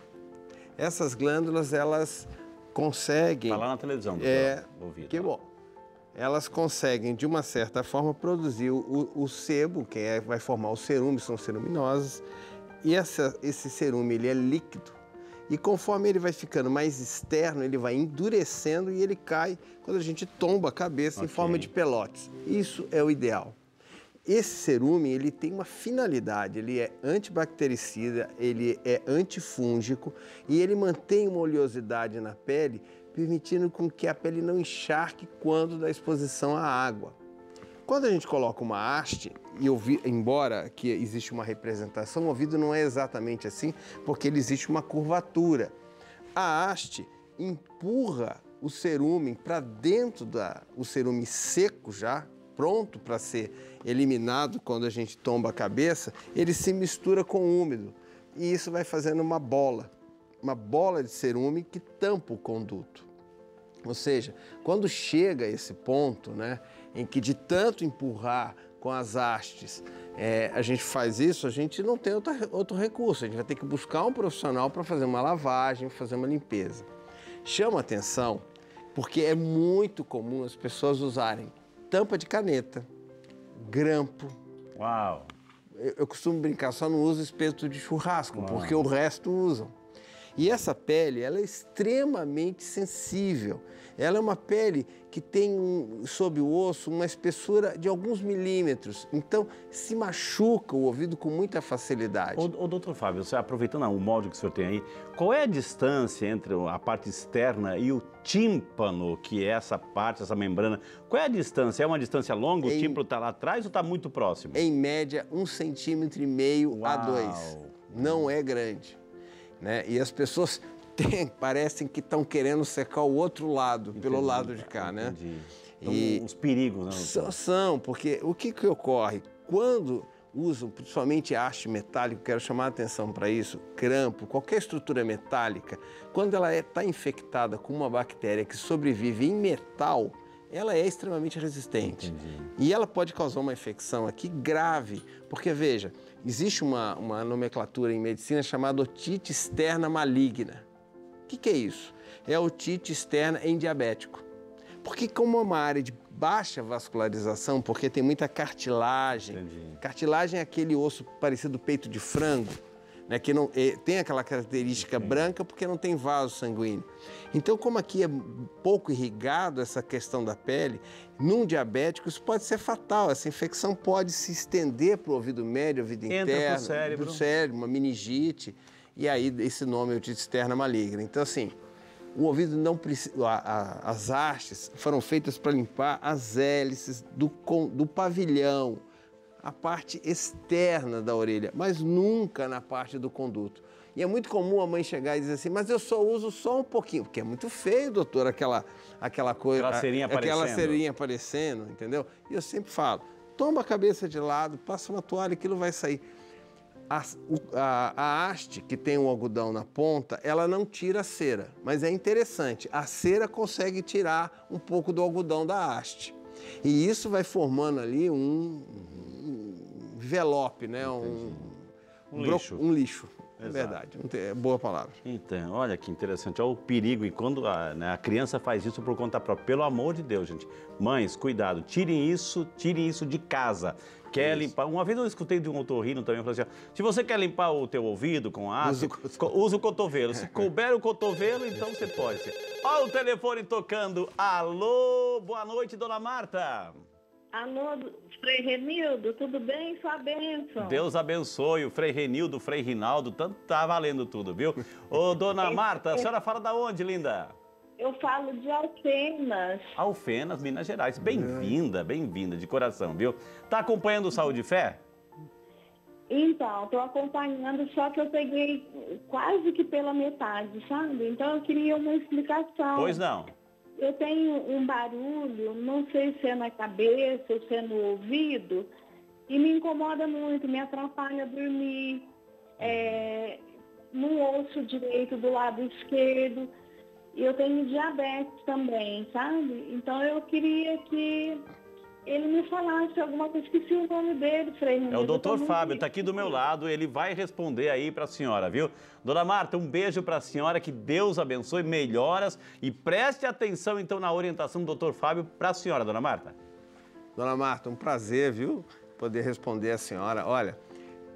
B: Essas glândulas, elas conseguem...
A: Está lá na televisão, doutor. Ouvido.
B: Que bom. Elas conseguem, de uma certa forma, produzir o sebo, que vai formar o cerume, são ceruminosas. E esse cerume, ele é líquido. E conforme ele vai ficando mais externo, ele vai endurecendo e ele cai quando a gente tomba a cabeça em forma de pelotes. Isso é o ideal. Esse cerume, ele tem uma finalidade, ele é antibactericida, ele é antifúngico e ele mantém uma oleosidade na pele, permitindo com que a pele não encharque quando da exposição à água. Quando a gente coloca uma haste, embora que existe uma representação, o ouvido não é exatamente assim, porque ele existe uma curvatura. A haste empurra o cerume para dentro o cerume seco já, pronto para ser eliminado quando a gente tomba a cabeça, ele se mistura com o úmido. E isso vai fazendo uma bola de cerume que tampa o conduto. Ou seja, quando chega a esse ponto, né, em que de tanto empurrar com as hastes, a gente faz isso, a gente não tem outro recurso. A gente vai ter que buscar um profissional para fazer uma lavagem, fazer uma limpeza. Chama atenção, porque é muito comum as pessoas usarem tampa de caneta, grampo.
A: Uau!
B: Eu costumo brincar, só não uso espeto de churrasco, uau, porque o resto usam. E essa pele, ela é extremamente sensível. Ela é uma pele que tem, sob o osso, uma espessura de alguns milímetros. Então, se machuca o ouvido com muita facilidade.
A: Ô doutor Fábio, você, aproveitando o molde que o senhor tem aí, qual é a distância entre a parte externa e o tímpano, que é essa parte, essa membrana? Qual é a distância? É uma distância longa? O tímpano está lá atrás ou está muito próximo?
B: Em média, 1,5 cm a 2. Não é grande. Né? E as pessoas parecem que estão querendo secar o outro lado, entendi, pelo lado de cá, né?
A: Entendi. Então, os perigos, né?
B: São, porque o que ocorre? Quando usam, principalmente haste metálico, quero chamar a atenção para isso, grampo, qualquer estrutura metálica, quando ela está infectada com uma bactéria que sobrevive em metal, ela é extremamente resistente. Entendi. E ela pode causar uma infecção aqui grave, porque, veja, existe uma nomenclatura em medicina chamada otite externa maligna. O que é isso? É a otite externa em diabético. Porque como é uma área de baixa vascularização, porque tem muita cartilagem. Entendi. Cartilagem é aquele osso parecido peito de frango, né, que não tem aquela característica branca porque não tem vaso sanguíneo. Então, como aqui é pouco irrigado essa questão da pele, num diabético isso pode ser fatal. Essa infecção pode se estender para o ouvido médio, ouvido interno,
A: pro cérebro,
B: uma meningite. e aí esse nome otite externa maligna. Então, assim, o ouvido não precisa... As hastes foram feitas para limpar as hélices do pavilhão, a parte externa da orelha, mas nunca na parte do conduto. E é muito comum a mãe chegar e dizer assim, mas eu só uso só um pouquinho, porque é muito feio, doutor, aquela coisa... Aquela cerinha aparecendo, entendeu? E eu sempre falo, toma a cabeça de lado, passa uma toalha, aquilo vai sair. A haste, que tem um algodão na ponta, ela não tira a cera, mas é interessante, a cera consegue tirar um pouco do algodão da haste. E isso vai formando ali um envelope, né? Um
A: lixo.
B: Um lixo. É
A: Exato.
B: verdade, é boa palavra.
A: Então, olha que interessante, olha o perigo. E quando a criança faz isso por conta própria, pelo amor de Deus, gente. Mães, cuidado, tirem isso de casa. Quer limpar? Uma vez eu escutei de um otorrino também, falou assim, se você quer limpar o teu ouvido com ácido, usa o cotovelo. Se couber o cotovelo, então você pode. Olha o telefone tocando. Alô, boa noite, dona Marta.
E: Alô, Frei Renildo, tudo bem? Sua bênção.
A: Deus abençoe o Frei Renildo, o Frei Rinaldo, tanto tá valendo tudo, viu? Ô, dona Marta, a senhora fala da onde, linda?
E: Eu falo de Alfenas.
A: Alfenas, Minas Gerais. Bem-vinda, bem-vinda, de coração, viu? Tá acompanhando o Saúde e Fé?
E: Então, estou acompanhando, só que eu peguei quase que pela metade, sabe? Então, eu queria uma explicação.
A: Pois não.
E: Eu tenho um barulho, não sei se é na cabeça ou se é no ouvido, e me incomoda muito, me atrapalha dormir. Não ouço direito do lado esquerdo. E eu tenho diabetes também, sabe? Então eu queria que ele me falasse alguma coisa. Esqueci o nome dele, Frei.
A: É o doutor Fábio, tá aqui do meu lado, ele vai responder aí pra senhora, viu? Dona Marta, um beijo pra senhora, que Deus abençoe, melhoras e preste atenção então na orientação do doutor Fábio pra senhora, dona Marta.
B: Dona Marta, um prazer, viu? Poder responder a senhora. Olha,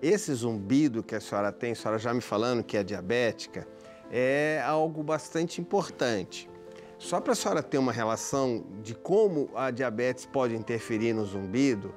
B: esse zumbido que a senhora tem, a senhora já me falando que é diabética, é algo bastante importante. Só para a senhora ter uma relação de como a diabetes pode interferir no zumbido,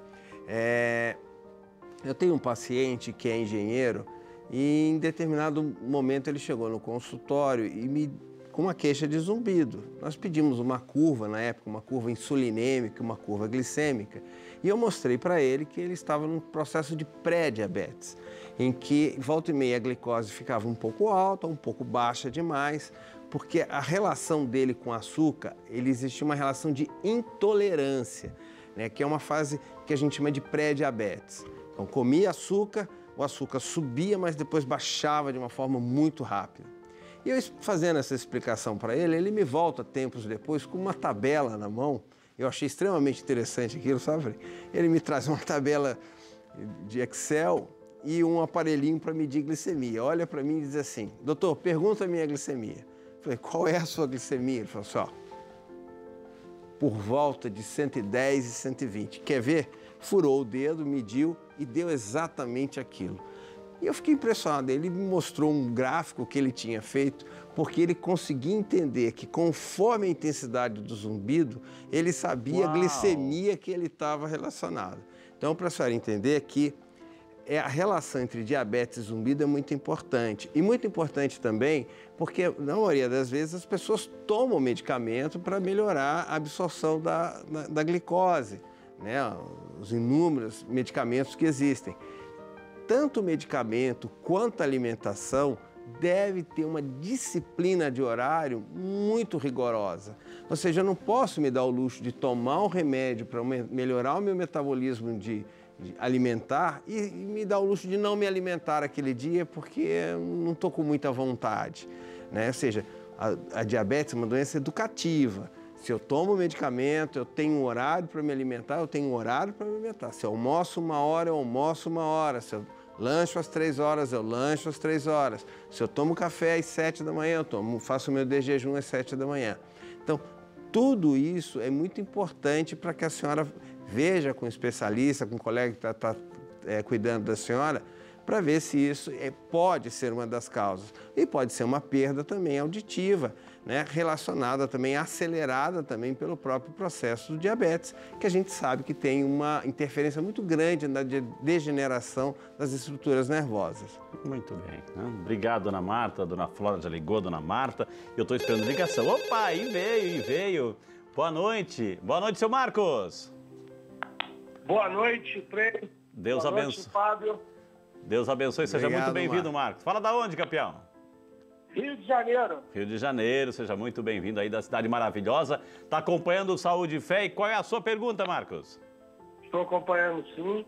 B: eu tenho um paciente que é engenheiro e em determinado momento ele chegou no consultório e com uma queixa de zumbido. Nós pedimos uma curva, na época, uma curva insulinêmica, uma curva glicêmica, e eu mostrei para ele que ele estava num processo de pré-diabetes, em que volta e meia a glicose ficava um pouco alta, um pouco baixa demais, porque a relação dele com o açúcar, existia uma relação de intolerância, né, que é uma fase que a gente chama de pré-diabetes. Então, comia açúcar, o açúcar subia, mas depois baixava de uma forma muito rápida. E eu fazendo essa explicação para ele, ele me volta tempos depois com uma tabela na mão. Eu achei extremamente interessante aquilo, sabe? Ele me traz uma tabela de Excel e um aparelhinho para medir glicemia. Olha para mim e diz assim, doutor, pergunta a minha glicemia. Eu falei, qual é a sua glicemia? Ele falou assim, ó, por volta de 110 e 120. Quer ver? Furou o dedo, mediu e deu exatamente aquilo. E eu fiquei impressionado, ele me mostrou um gráfico que ele tinha feito, porque ele conseguia entender que conforme a intensidade do zumbido, ele sabia a glicemia que ele estava relacionado. Então, para a senhora entender que a relação entre diabetes e zumbido é muito importante. E muito importante também porque, na maioria das vezes, as pessoas tomam medicamento para melhorar a absorção da glicose, né? Os inúmeros medicamentos que existem. Tanto o medicamento quanto a alimentação deve ter uma disciplina de horário muito rigorosa. Ou seja, eu não posso me dar o luxo de tomar um remédio para melhorar o meu metabolismo de alimentar e me dar o luxo de não me alimentar aquele dia porque eu não estou com muita vontade, né? Ou seja, a diabetes é uma doença educativa. Se eu tomo medicamento, eu tenho um horário para me alimentar, eu tenho um horário para me alimentar. Se eu almoço uma hora, eu almoço uma hora. Se eu lancho às 3 horas, eu lancho às 3 horas. Se eu tomo café às 7 da manhã, eu faço o meu de jejum às 7 da manhã. Então, tudo isso é muito importante para que a senhora veja com um especialista, com um colega que está cuidando da senhora, para ver se isso pode ser uma das causas. E pode ser uma perda também auditiva, né, relacionada também, acelerada também pelo próprio processo do diabetes, que a gente sabe que tem uma interferência muito grande na degeneração das estruturas nervosas.
A: Muito bem. Obrigado, dona Marta. Dona Flora já ligou, dona Marta. Eu estou esperando ligação. Opa, aí veio. Boa noite. Boa noite, seu Marcos.
F: Boa noite, Frei.
A: Deus
F: Boa
A: abençoe.
F: noite, Fábio.
A: Deus abençoe. Seja
B: Obrigado,
A: muito bem-vindo, Marcos. Fala da onde, campeão?
F: Rio de Janeiro.
A: Rio de Janeiro, seja muito bem-vindo aí da cidade maravilhosa. Está acompanhando o Saúde e Fé. E qual é a sua pergunta, Marcos?
F: Estou acompanhando, sim.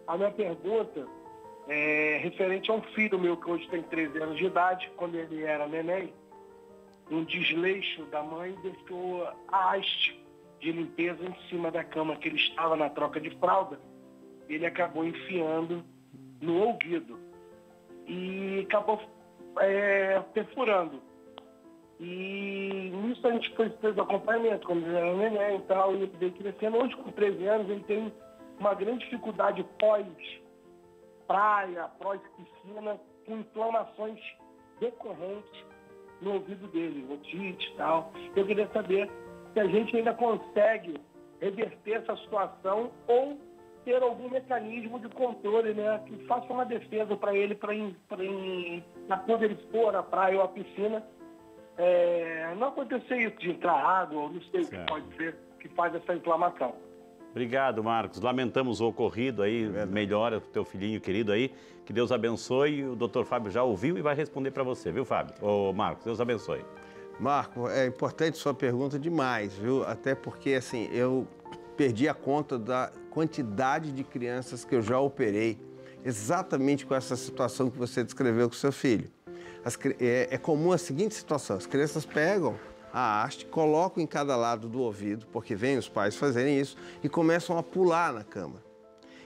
F: A minha pergunta é referente a um filho meu que hoje tem 13 anos de idade. Quando ele era neném, um desleixo da mãe deixou a haste de limpeza em cima da cama que ele estava na troca de fralda. Ele acabou enfiando no ouvido e acabou perfurando. E nisso a gente fez acompanhamento, quando ele era neném e tal, e ele veio crescendo. Hoje, com 13 anos, ele tem uma grande dificuldade pós-praia, pós-piscina, com inflamações decorrentes no ouvido dele, otite e tal. Eu queria saber se a gente ainda consegue reverter essa situação ou ter algum mecanismo de controle, né, que faça uma defesa para ele, quando ele for à praia ou à piscina, não acontecer isso de entrar água, ou não sei o que pode ser, que faz essa inflamação.
A: Obrigado, Marcos. Lamentamos o ocorrido aí. Melhora pro teu filhinho querido aí. Que Deus abençoe. O doutor Fábio já ouviu e vai responder para você, viu, Fábio? Ô, Marcos, Deus abençoe.
B: Marco, é importante sua pergunta demais, viu? Até porque, assim, eu perdi a conta da quantidade de crianças que eu já operei exatamente com essa situação que você descreveu com seu filho. É comum a seguinte situação: as crianças pegam a haste, colocam em cada lado do ouvido, porque vêm os pais fazerem isso, e começam a pular na cama.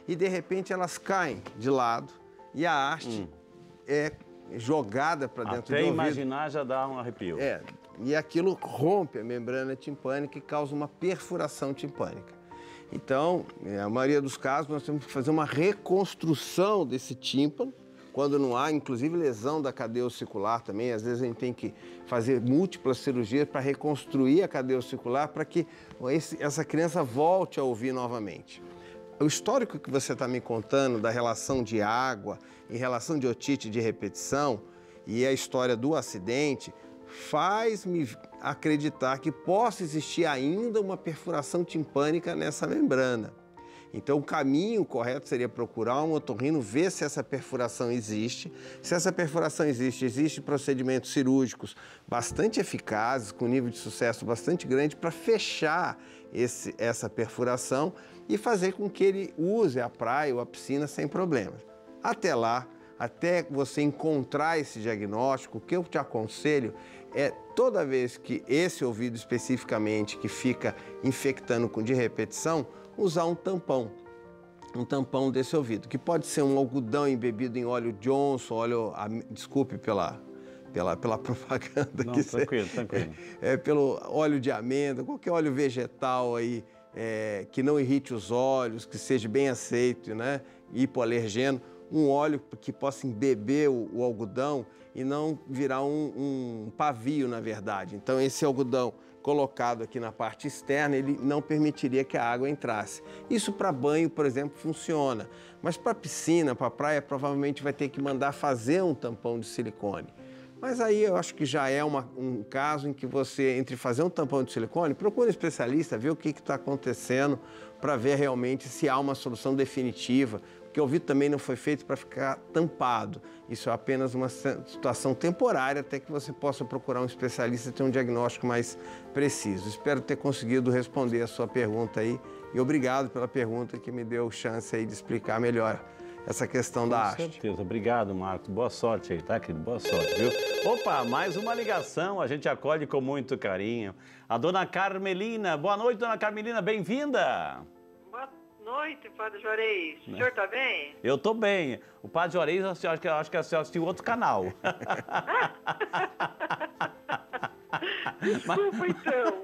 B: E, de repente, elas caem de lado e a haste é jogada para dentro do ouvido.
A: Até imaginar já dá um arrepio.
B: E aquilo rompe a membrana timpânica e causa uma perfuração timpânica. Então, a maioria dos casos, nós temos que fazer uma reconstrução desse tímpano, quando não há, inclusive, lesão da cadeia ossicular também. Às vezes a gente tem que fazer múltiplas cirurgias para reconstruir a cadeia ossicular para que essa criança volte a ouvir novamente. O histórico que você está me contando da relação de água, em relação de otite de repetição e a história do acidente, faz-me acreditar que possa existir ainda uma perfuração timpânica nessa membrana. Então, o caminho correto seria procurar um otorrino, ver se essa perfuração existe. Se essa perfuração existe, existem procedimentos cirúrgicos bastante eficazes, com nível de sucesso bastante grande, para fechar essa perfuração e fazer com que ele use a praia ou a piscina sem problemas. Até lá, até você encontrar esse diagnóstico, o que eu te aconselho é, toda vez que esse ouvido especificamente que fica infectando de repetição, usar um tampão desse ouvido, que pode ser um algodão embebido em óleo Johnson, desculpe pela propaganda.
A: Não,
B: que
A: tranquilo.
B: Pelo óleo de amêndoa, qualquer óleo vegetal aí, que não irrite os olhos, que seja bem aceito, né? Hipoalergeno, um óleo que possa embeber o algodão e não virar um pavio, na verdade. Então, esse algodão colocado aqui na parte externa, ele não permitiria que a água entrasse. Isso para banho, por exemplo, funciona. Mas para piscina, para praia, provavelmente vai ter que mandar fazer um tampão de silicone. Mas aí eu acho que já é um caso em que você, entre fazer um tampão de silicone, procura um especialista, ver o que está acontecendo, para ver realmente se há uma solução definitiva. Porque o ouvido também não foi feito para ficar tampado. Isso é apenas uma situação temporária até que você possa procurar um especialista e ter um diagnóstico mais preciso. Espero ter conseguido responder a sua pergunta aí e obrigado pela pergunta que me deu chance aí de explicar melhor essa questão da haste.
A: Com certeza. Obrigado, Marcos. Boa sorte aí, tá, querido? Boa sorte, viu? Opa, mais uma ligação. A gente acolhe com muito carinho. A dona Carmelina. Boa noite, dona Carmelina. Bem-vinda.
G: Boa noite, Padre Juarez. O senhor tá bem?
A: Eu tô bem. O Padre Juarez, acho que a senhora assistiu outro canal.
G: Desculpa, então.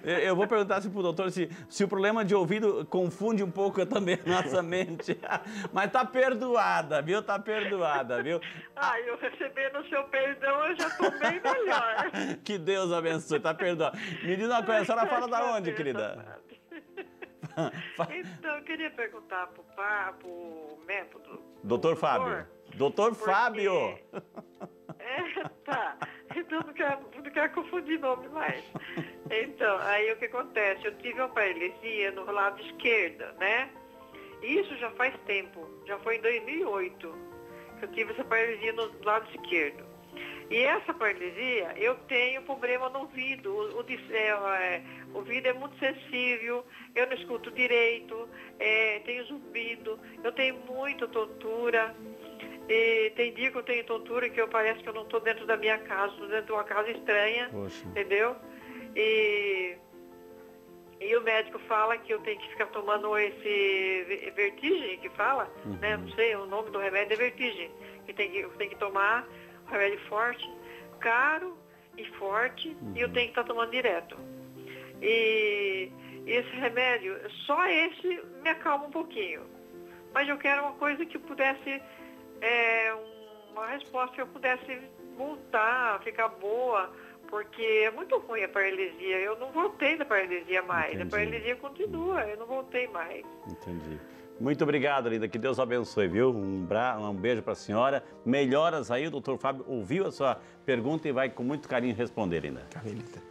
A: Eu vou perguntar assim pro doutor se o problema de ouvido confunde um pouco também a nossa mente. Mas tá perdoada, viu? Tá perdoada, viu?
G: Eu recebendo o seu perdão, eu já tô bem melhor.
A: Que Deus abençoe, tá perdoada. Me diz uma coisa, a senhora fala da onde, querida?
G: Então, eu queria perguntar pro método.
A: Doutor Fábio. Doutor Fábio!
G: Tá. Então, não quero confundir nome mais. Então, aí o que acontece? Eu tive uma paralisia no lado esquerdo, né? Isso já faz tempo. Já foi em 2008 que eu tive essa paralisia no lado esquerdo. E essa paralisia, eu tenho problema no ouvido. O ouvido é muito sensível, eu não escuto direito, tenho zumbido, eu tenho muita tontura. E tem dia que eu tenho tontura que parece que eu não estou dentro da minha casa, estou dentro de uma casa estranha, entendeu? E o médico fala que eu tenho que ficar tomando esse vertigem, que fala, né? Não sei, o nome do remédio é vertigem, que eu tenho que tomar. Um remédio forte, caro e forte, e eu tenho que estar tomando direto. E esse remédio, só esse me acalma um pouquinho. Mas eu quero uma coisa que pudesse, uma resposta que eu pudesse voltar, ficar boa, porque é muito ruim a paralisia. Eu não voltei da paralisia mais. Entendi. A paralisia continua, eu não voltei mais.
A: Entendi. Muito obrigado, linda. Que Deus abençoe, viu? Um beijo para a senhora. Melhoras aí. O doutor Fábio ouviu a sua pergunta e vai com muito carinho responder, linda.
B: Carmelita.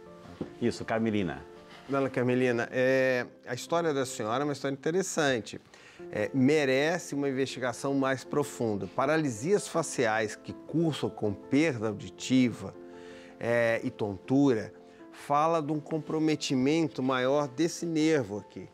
A: Isso, Carmelina.
B: Dona Carmelina, a história da senhora é uma história interessante. Merece uma investigação mais profunda. Paralisias faciais que cursam com perda auditiva e tontura fala de um comprometimento maior desse nervo aqui.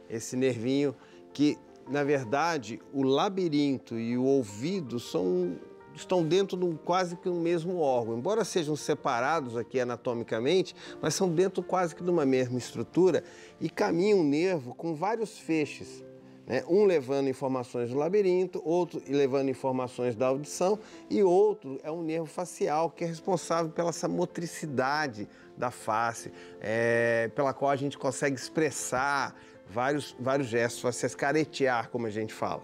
B: Esse nervinho que, na verdade, o labirinto e o ouvido estão dentro de quase que um mesmo órgão. Embora sejam separados aqui anatomicamente, mas são dentro quase que de uma mesma estrutura e caminha um nervo com vários feixes, né? Um levando informações do labirinto, outro levando informações da audição e outro é um nervo facial que é responsável pela essa motricidade da face, pela qual a gente consegue expressar vários gestos faciais, caretear, como a gente fala.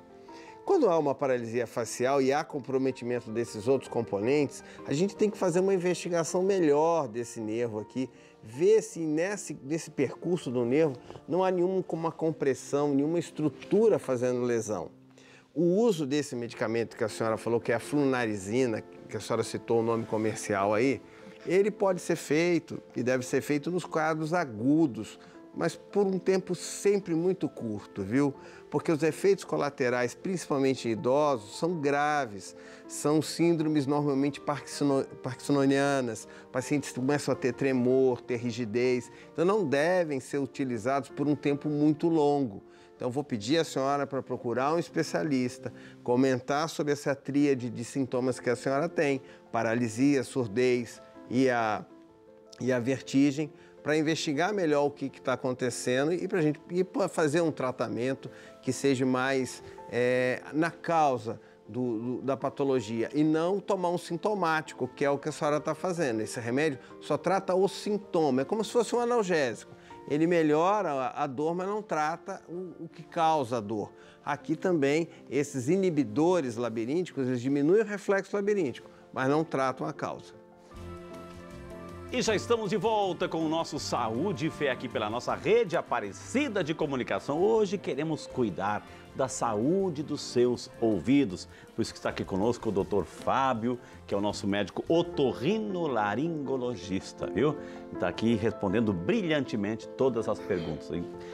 B: Quando há uma paralisia facial e há comprometimento desses outros componentes, a gente tem que fazer uma investigação melhor desse nervo aqui, ver se nesse percurso do nervo não há nenhuma compressão, nenhuma estrutura fazendo lesão. O uso desse medicamento que a senhora falou, que é a flunarizina, que a senhora citou o nome comercial aí, ele pode ser feito e deve ser feito nos quadros agudos, mas por um tempo sempre muito curto, viu? Porque os efeitos colaterais, principalmente em idosos, são graves. São síndromes normalmente parkinsonianas, pacientes começam a ter tremor, ter rigidez, então não devem ser utilizados por um tempo muito longo. Então vou pedir à senhora para procurar um especialista, comentar sobre essa tríade de sintomas que a senhora tem, paralisia, surdez e a vertigem, para investigar melhor o que está acontecendo e para a gente fazer um tratamento que seja mais na causa da patologia e não tomar um sintomático, que é o que a senhora está fazendo. Esse remédio só trata o sintoma, é como se fosse um analgésico. Ele melhora a dor, mas não trata o que causa a dor. Aqui também, esses inibidores labirínticos, eles diminuem o reflexo labiríntico, mas não tratam a causa.
A: E já estamos de volta com o nosso Saúde e Fé aqui pela nossa rede Aparecida de Comunicação. Hoje queremos cuidar da saúde dos seus ouvidos. Por isso que está aqui conosco o doutor Fábio, que é o nosso médico otorrinolaringologista, viu? Está aqui respondendo brilhantemente todas as perguntas.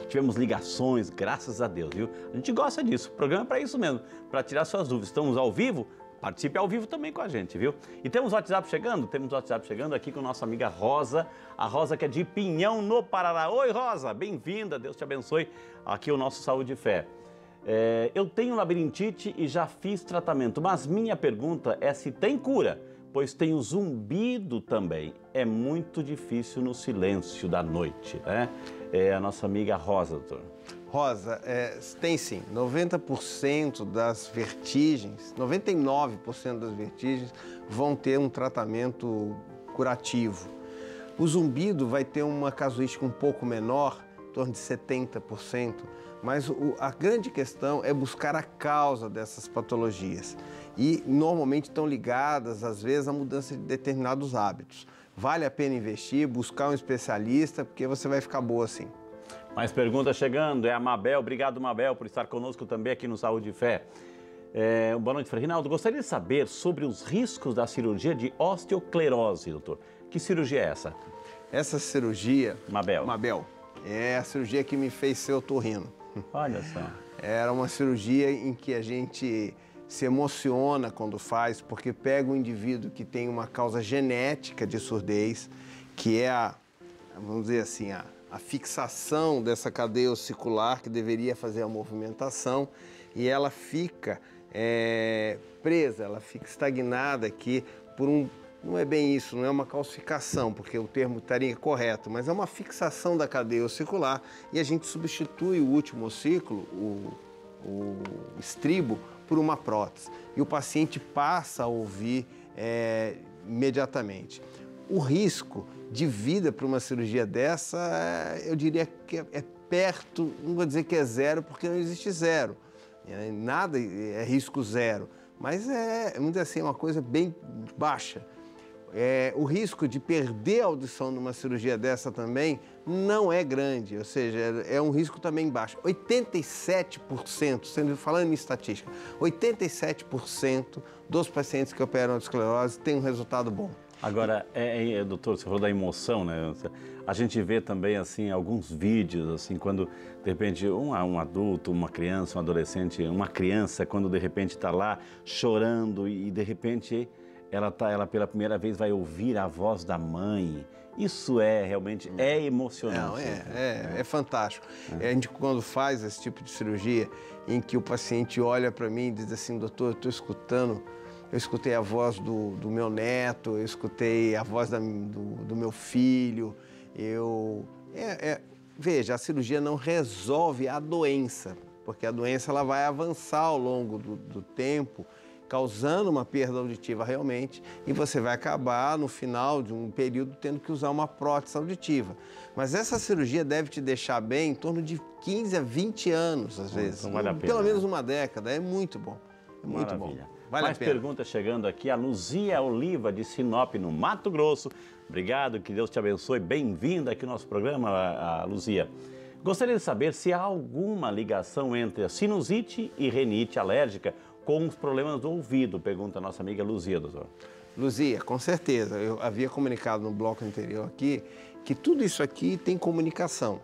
A: Tivemos ligações, graças a Deus, viu? A gente gosta disso, o programa é para isso mesmo, para tirar suas dúvidas. Estamos ao vivo? Participe ao vivo também com a gente, viu? E temos o WhatsApp chegando? Temos o WhatsApp chegando aqui com nossa amiga Rosa. A Rosa que é de Pinhão, no Paraná. Oi, Rosa, bem-vinda, Deus te abençoe. Aqui o nosso Saúde e Fé. Eu tenho labirintite e já fiz tratamento, mas minha pergunta é se tem cura, pois tenho zumbido também. É muito difícil no silêncio da noite, né? É a nossa amiga Rosa, doutor.
B: Rosa, tem sim, 90% das vertigens, 99% das vertigens vão ter um tratamento curativo. O zumbido vai ter uma casuística um pouco menor, em torno de 70%, mas a grande questão é buscar a causa dessas patologias. E normalmente estão ligadas, às vezes, à mudança de determinados hábitos. Vale a pena investir, buscar um especialista, porque você vai ficar boa assim.
A: Mais perguntas chegando, é a Mabel. Obrigado, Mabel, por estar conosco também aqui no Saúde e Fé. Boa noite, Frei Rinaldo. Gostaria de saber sobre os riscos da cirurgia de osteoclerose, doutor. Que cirurgia é essa?
B: Essa cirurgia,
A: Mabel,
B: é a cirurgia que me fez ser otorrino.
A: Olha só.
B: Era uma cirurgia em que a gente se emociona quando faz, porque pega um indivíduo que tem uma causa genética de surdez, que é vamos dizer assim, a fixação dessa cadeia ossicular que deveria fazer a movimentação, e ela fica presa, ela fica estagnada aqui por não é bem isso, não é uma calcificação, porque o termo estaria correto, mas é uma fixação da cadeia ossicular, e a gente substitui o último ossículo, o estribo, por uma prótese. E o paciente passa a ouvir imediatamente. O risco de vida para uma cirurgia dessa, eu diria que é perto, não vou dizer que é zero, porque não existe zero. Nada é risco zero, mas vamos dizer assim, uma coisa bem baixa. O risco de perder a audição numa cirurgia dessa também não é grande, ou seja, é um risco também baixo. 87%, falando em estatística, 87% dos pacientes que operam a esclerose têm um resultado bom.
A: Agora, doutor, você falou da emoção, né? A gente vê também, assim, alguns vídeos, assim, quando, de repente, um adulto, uma criança, um adolescente, uma criança, quando, de repente, está lá chorando e, de repente, ela pela primeira vez vai ouvir a voz da mãe. Isso realmente é emocionante.
B: Não, é fantástico. A gente, quando faz esse tipo de cirurgia, em que o paciente olha para mim e diz assim, doutor, eu escutei a voz do meu neto, eu escutei a voz do meu filho, veja, a cirurgia não resolve a doença, porque a doença ela vai avançar ao longo do tempo, causando uma perda auditiva realmente, e você vai acabar, no final de um período, tendo que usar uma prótese auditiva. Mas essa cirurgia deve te deixar bem em torno de 15 a 20 anos, às vezes.
A: Então vale a pena,
B: pelo menos uma década, é muito bom. É muito
A: Maravilha.
B: bom. Vale
A: Mais
B: a pena.
A: perguntas chegando aqui, a Luzia Oliva, de Sinop, no Mato Grosso. Obrigado, que Deus te abençoe. Bem-vinda aqui ao nosso programa, a Luzia. Gostaria de saber se há alguma ligação entre a sinusite e rinite alérgica com os problemas do ouvido, pergunta a nossa amiga Luzia, doutor.
B: Luzia, com certeza. Eu havia comunicado no bloco anterior aqui que tudo isso aqui tem comunicação.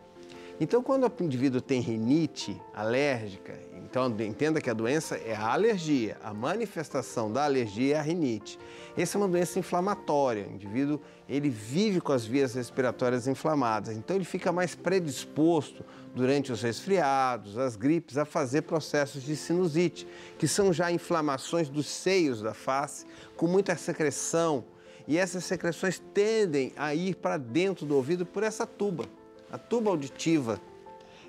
B: Então, quando o indivíduo tem rinite alérgica, então entenda que a doença é a alergia, a manifestação da alergia é a rinite. Essa é uma doença inflamatória, o indivíduo ele vive com as vias respiratórias inflamadas, então ele fica mais predisposto durante os resfriados, as gripes, a fazer processos de sinusite, que são já inflamações dos seios da face, com muita secreção, e essas secreções tendem a ir para dentro do ouvido por essa tuba, a tuba auditiva.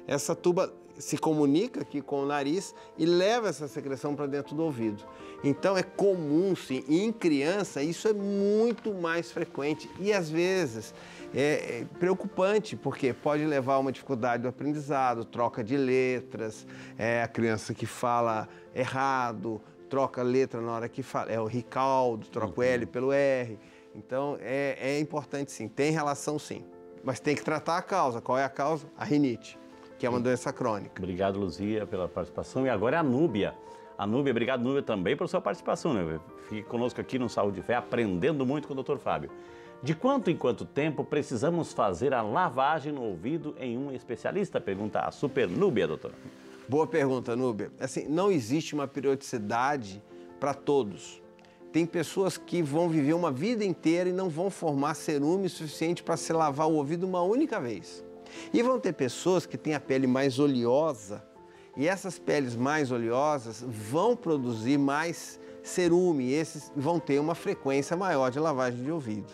B: Essa tuba se comunica aqui com o nariz e leva essa secreção para dentro do ouvido. Então é comum, sim, e em criança isso é muito mais frequente e às vezes é preocupante, porque pode levar a uma dificuldade do aprendizado, troca de letras, a criança que fala errado, troca letra na hora que fala, o recaldo, troca o L pelo R. Então é importante sim, tem relação sim, mas tem que tratar a causa. Qual é a causa? A rinite, que é uma doença crônica.
A: Obrigado, Luzia, pela participação. E agora é a Núbia. A Núbia, obrigado, Núbia, também pela sua participação, né? Fique conosco aqui no Saúde e Fé, aprendendo muito com o Dr. Fábio. De quanto em quanto tempo precisamos fazer a lavagem no ouvido em um especialista? Pergunta a Super Núbia, doutor.
B: Boa pergunta, Núbia. Assim, não existe uma periodicidade para todos. Tem pessoas que vão viver uma vida inteira e não vão formar cerume suficiente para se lavar o ouvido uma única vez. E vão ter pessoas que têm a pele mais oleosa e essas peles mais oleosas vão produzir mais cerume e esses vão ter uma frequência maior de lavagem de ouvido.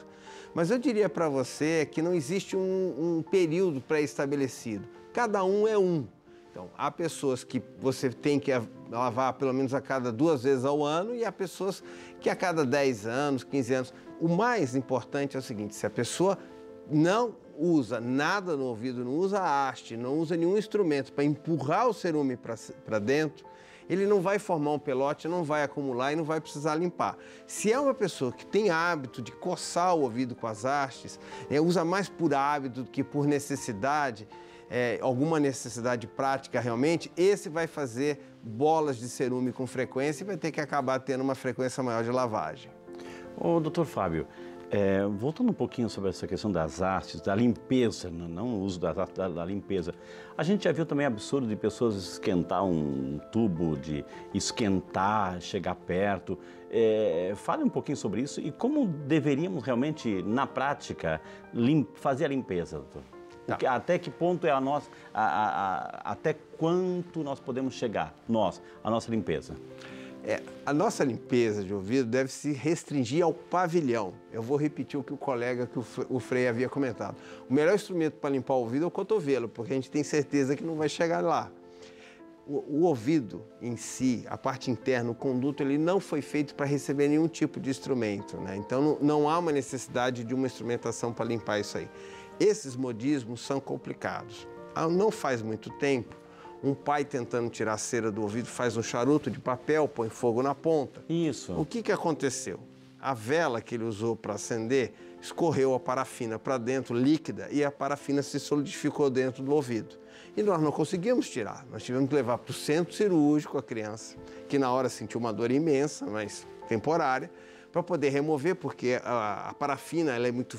B: Mas eu diria para você que não existe um período pré-estabelecido. Cada um é um. Então, há pessoas que você tem que lavar pelo menos a cada 2 vezes ao ano e há pessoas que a cada 10 anos, 15 anos. O mais importante é o seguinte, se a pessoa não usa nada no ouvido, não usa haste, não usa nenhum instrumento para empurrar o cerume para dentro, ele não vai formar um pelote, não vai acumular e não vai precisar limpar. Se é uma pessoa que tem hábito de coçar o ouvido com as hastes, usa mais por hábito do que por necessidade, alguma necessidade prática realmente, esse vai fazer bolas de cerume com frequência e vai ter que acabar tendo uma frequência maior de lavagem.
A: Ô, doutor Fábio, voltando um pouquinho sobre essa questão das hastes, da limpeza, não o uso das hastes, da limpeza. A gente já viu também absurdo de pessoas esquentar um tubo, de esquentar, chegar perto. Fale um pouquinho sobre isso e como deveríamos realmente, na prática, fazer a limpeza, doutor. Tá. Até que ponto é a nossa, até quanto nós podemos chegar, a nossa limpeza?
B: A nossa limpeza de ouvido deve se restringir ao pavilhão. Eu vou repetir o que o colega, que o Frei havia comentado. O melhor instrumento para limpar o ouvido é o cotovelo, porque a gente tem certeza que não vai chegar lá. O ouvido em si, a parte interna, o conduto, ele não foi feito para receber nenhum tipo de instrumento, né? Então não há uma necessidade de uma instrumentação para limpar isso aí. Esses modismos são complicados. Não faz muito tempo, um pai tentando tirar a cera do ouvido faz um charuto de papel, põe fogo na ponta.
A: Isso.
B: O que aconteceu? A vela que ele usou para acender escorreu a parafina para dentro, líquida, e a parafina se solidificou dentro do ouvido. E nós não conseguimos tirar. Nós tivemos que levar para o centro cirúrgico a criança, que na hora sentiu uma dor imensa, mas temporária, para poder remover, porque a parafina ela é muito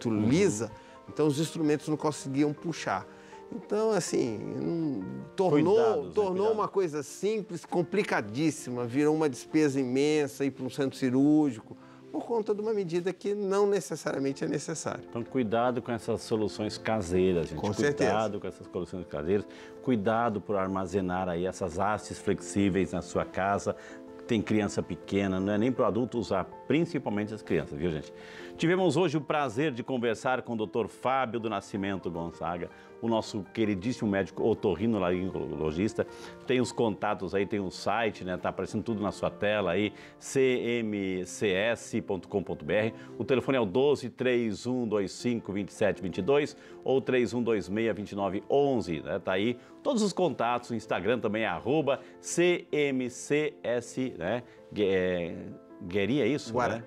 B: lisa, então os instrumentos não conseguiam puxar. Então, assim, tornou uma coisa simples, complicadíssima, virou uma despesa imensa, ir para um centro cirúrgico, por conta de uma medida que não necessariamente é necessária.
A: Então, cuidado com essas soluções caseiras, gente.
B: Com certeza.
A: Cuidado com essas soluções caseiras, cuidado por armazenar aí essas hastes flexíveis na sua casa. Tem criança pequena, não é nem para o adulto usar, principalmente as crianças, viu, gente? Tivemos hoje o prazer de conversar com o Dr. Fábio do Nascimento Gonzaga, o nosso queridíssimo médico otorrinolaringologista. Tem os contatos aí, tem o site, né? Tá aparecendo tudo na sua tela aí, cmcs.com.br. O telefone é o 12-3125-2722 ou 3126-2911, né? Tá aí todos os contatos, o Instagram também é @cmcs, né? Gueri, é isso?
B: Guará.
A: Né?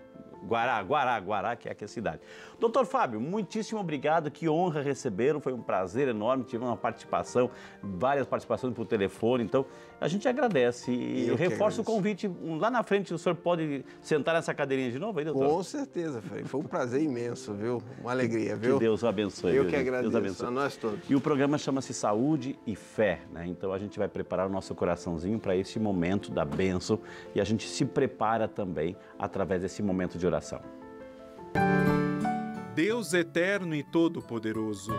A: Guará, que é aqui a cidade. Doutor Fábio, muitíssimo obrigado, que honra receber, foi um prazer enorme, tive uma participação, várias participações por telefone, então a gente agradece e reforça o convite, lá na frente o senhor pode sentar nessa cadeirinha de novo aí, doutor?
B: Com certeza, foi um prazer imenso, viu? Uma alegria, viu?
A: Que Deus o abençoe.
B: Eu que agradeço, a nós todos.
A: E o programa chama-se Saúde e Fé, né? Então a gente vai preparar o nosso coraçãozinho para esse momento da bênção e a gente se prepara também através desse momento de oração.
H: Deus eterno e todo-poderoso,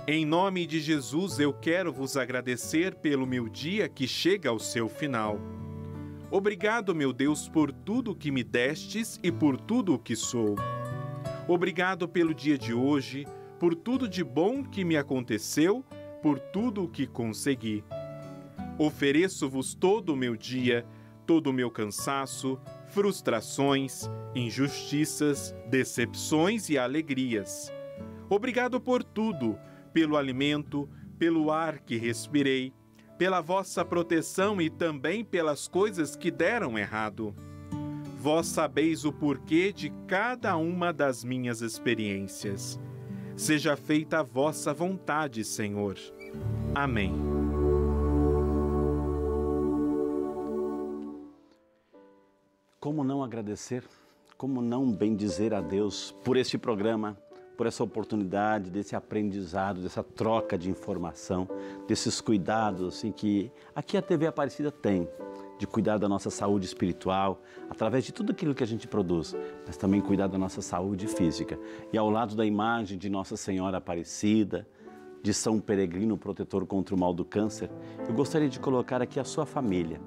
H: em nome de Jesus eu quero vos agradecer pelo meu dia que chega ao seu final. Obrigado, meu Deus, por tudo que me destes e por tudo o que sou. Obrigado pelo dia de hoje, por tudo de bom que me aconteceu, por tudo o que consegui. Ofereço-vos todo o meu dia, todo o meu cansaço, frustrações, injustiças, decepções e alegrias. Obrigado por tudo, pelo alimento, pelo ar que respirei, pela vossa proteção e também pelas coisas que deram errado. Vós sabeis o porquê de cada uma das minhas experiências. Seja feita a vossa vontade, Senhor. Amém.
A: Como não agradecer, como não bendizer a Deus por este programa, por essa oportunidade, desse aprendizado, dessa troca de informação, desses cuidados assim, que aqui a TV Aparecida tem, de cuidar da nossa saúde espiritual, através de tudo aquilo que a gente produz, mas também cuidar da nossa saúde física. E ao lado da imagem de Nossa Senhora Aparecida, de São Peregrino, protetor contra o mal do câncer, eu gostaria de colocar aqui a sua família,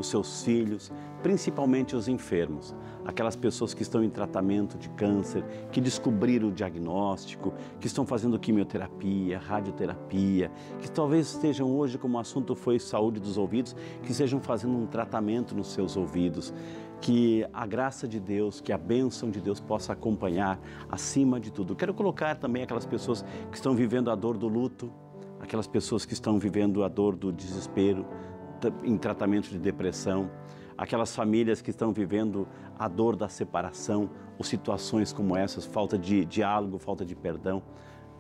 A: os seus filhos, principalmente os enfermos, aquelas pessoas que estão em tratamento de câncer, que descobriram o diagnóstico, que estão fazendo quimioterapia, radioterapia, que talvez estejam hoje, como o assunto foi saúde dos ouvidos, que estejam fazendo um tratamento nos seus ouvidos. Que a graça de Deus, que a bênção de Deus possa acompanhar acima de tudo. Quero colocar também aquelas pessoas que estão vivendo a dor do luto, aquelas pessoas que estão vivendo a dor do desespero, em tratamento de depressão, aquelas famílias que estão vivendo a dor da separação, ou situações como essas, falta de diálogo, falta de perdão.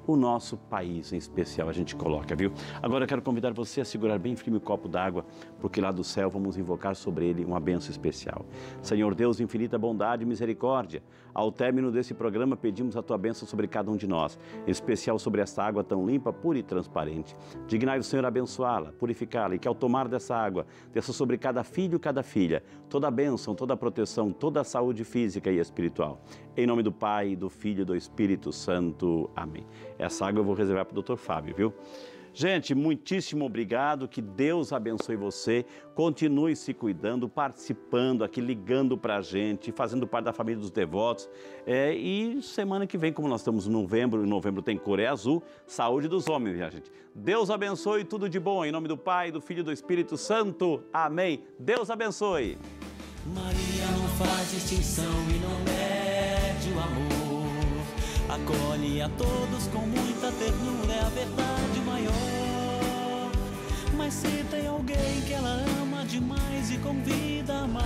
A: O nosso país em especial a gente coloca, viu? Agora eu quero convidar você a segurar bem firme o copo d'água, porque lá do céu vamos invocar sobre ele uma bênção especial. Senhor Deus, infinita bondade e misericórdia, ao término desse programa pedimos a tua bênção sobre cada um de nós, em especial sobre essa água tão limpa, pura e transparente. Dignai o Senhor abençoá-la, purificá-la, e que ao tomar dessa água, desça sobre cada filho e cada filha, toda a bênção, toda a proteção, toda a saúde física e espiritual. Em nome do Pai, do Filho e do Espírito Santo. Amém. Essa água eu vou reservar para o Dr. Fábio, viu? Gente, muitíssimo obrigado, que Deus abençoe você, continue se cuidando, participando aqui, ligando para a gente, fazendo parte da família dos devotos. E semana que vem, como nós estamos em novembro tem cor é azul, saúde dos homens, minha gente. Deus abençoe, tudo de bom, em nome do Pai, do Filho e do Espírito Santo. Amém. Deus abençoe.
I: Maria não faz distinção e não mede o amor. Acolhe a todos com muita ternura, é a verdade maior. Mas se tem alguém que ela ama demais e convida a amar,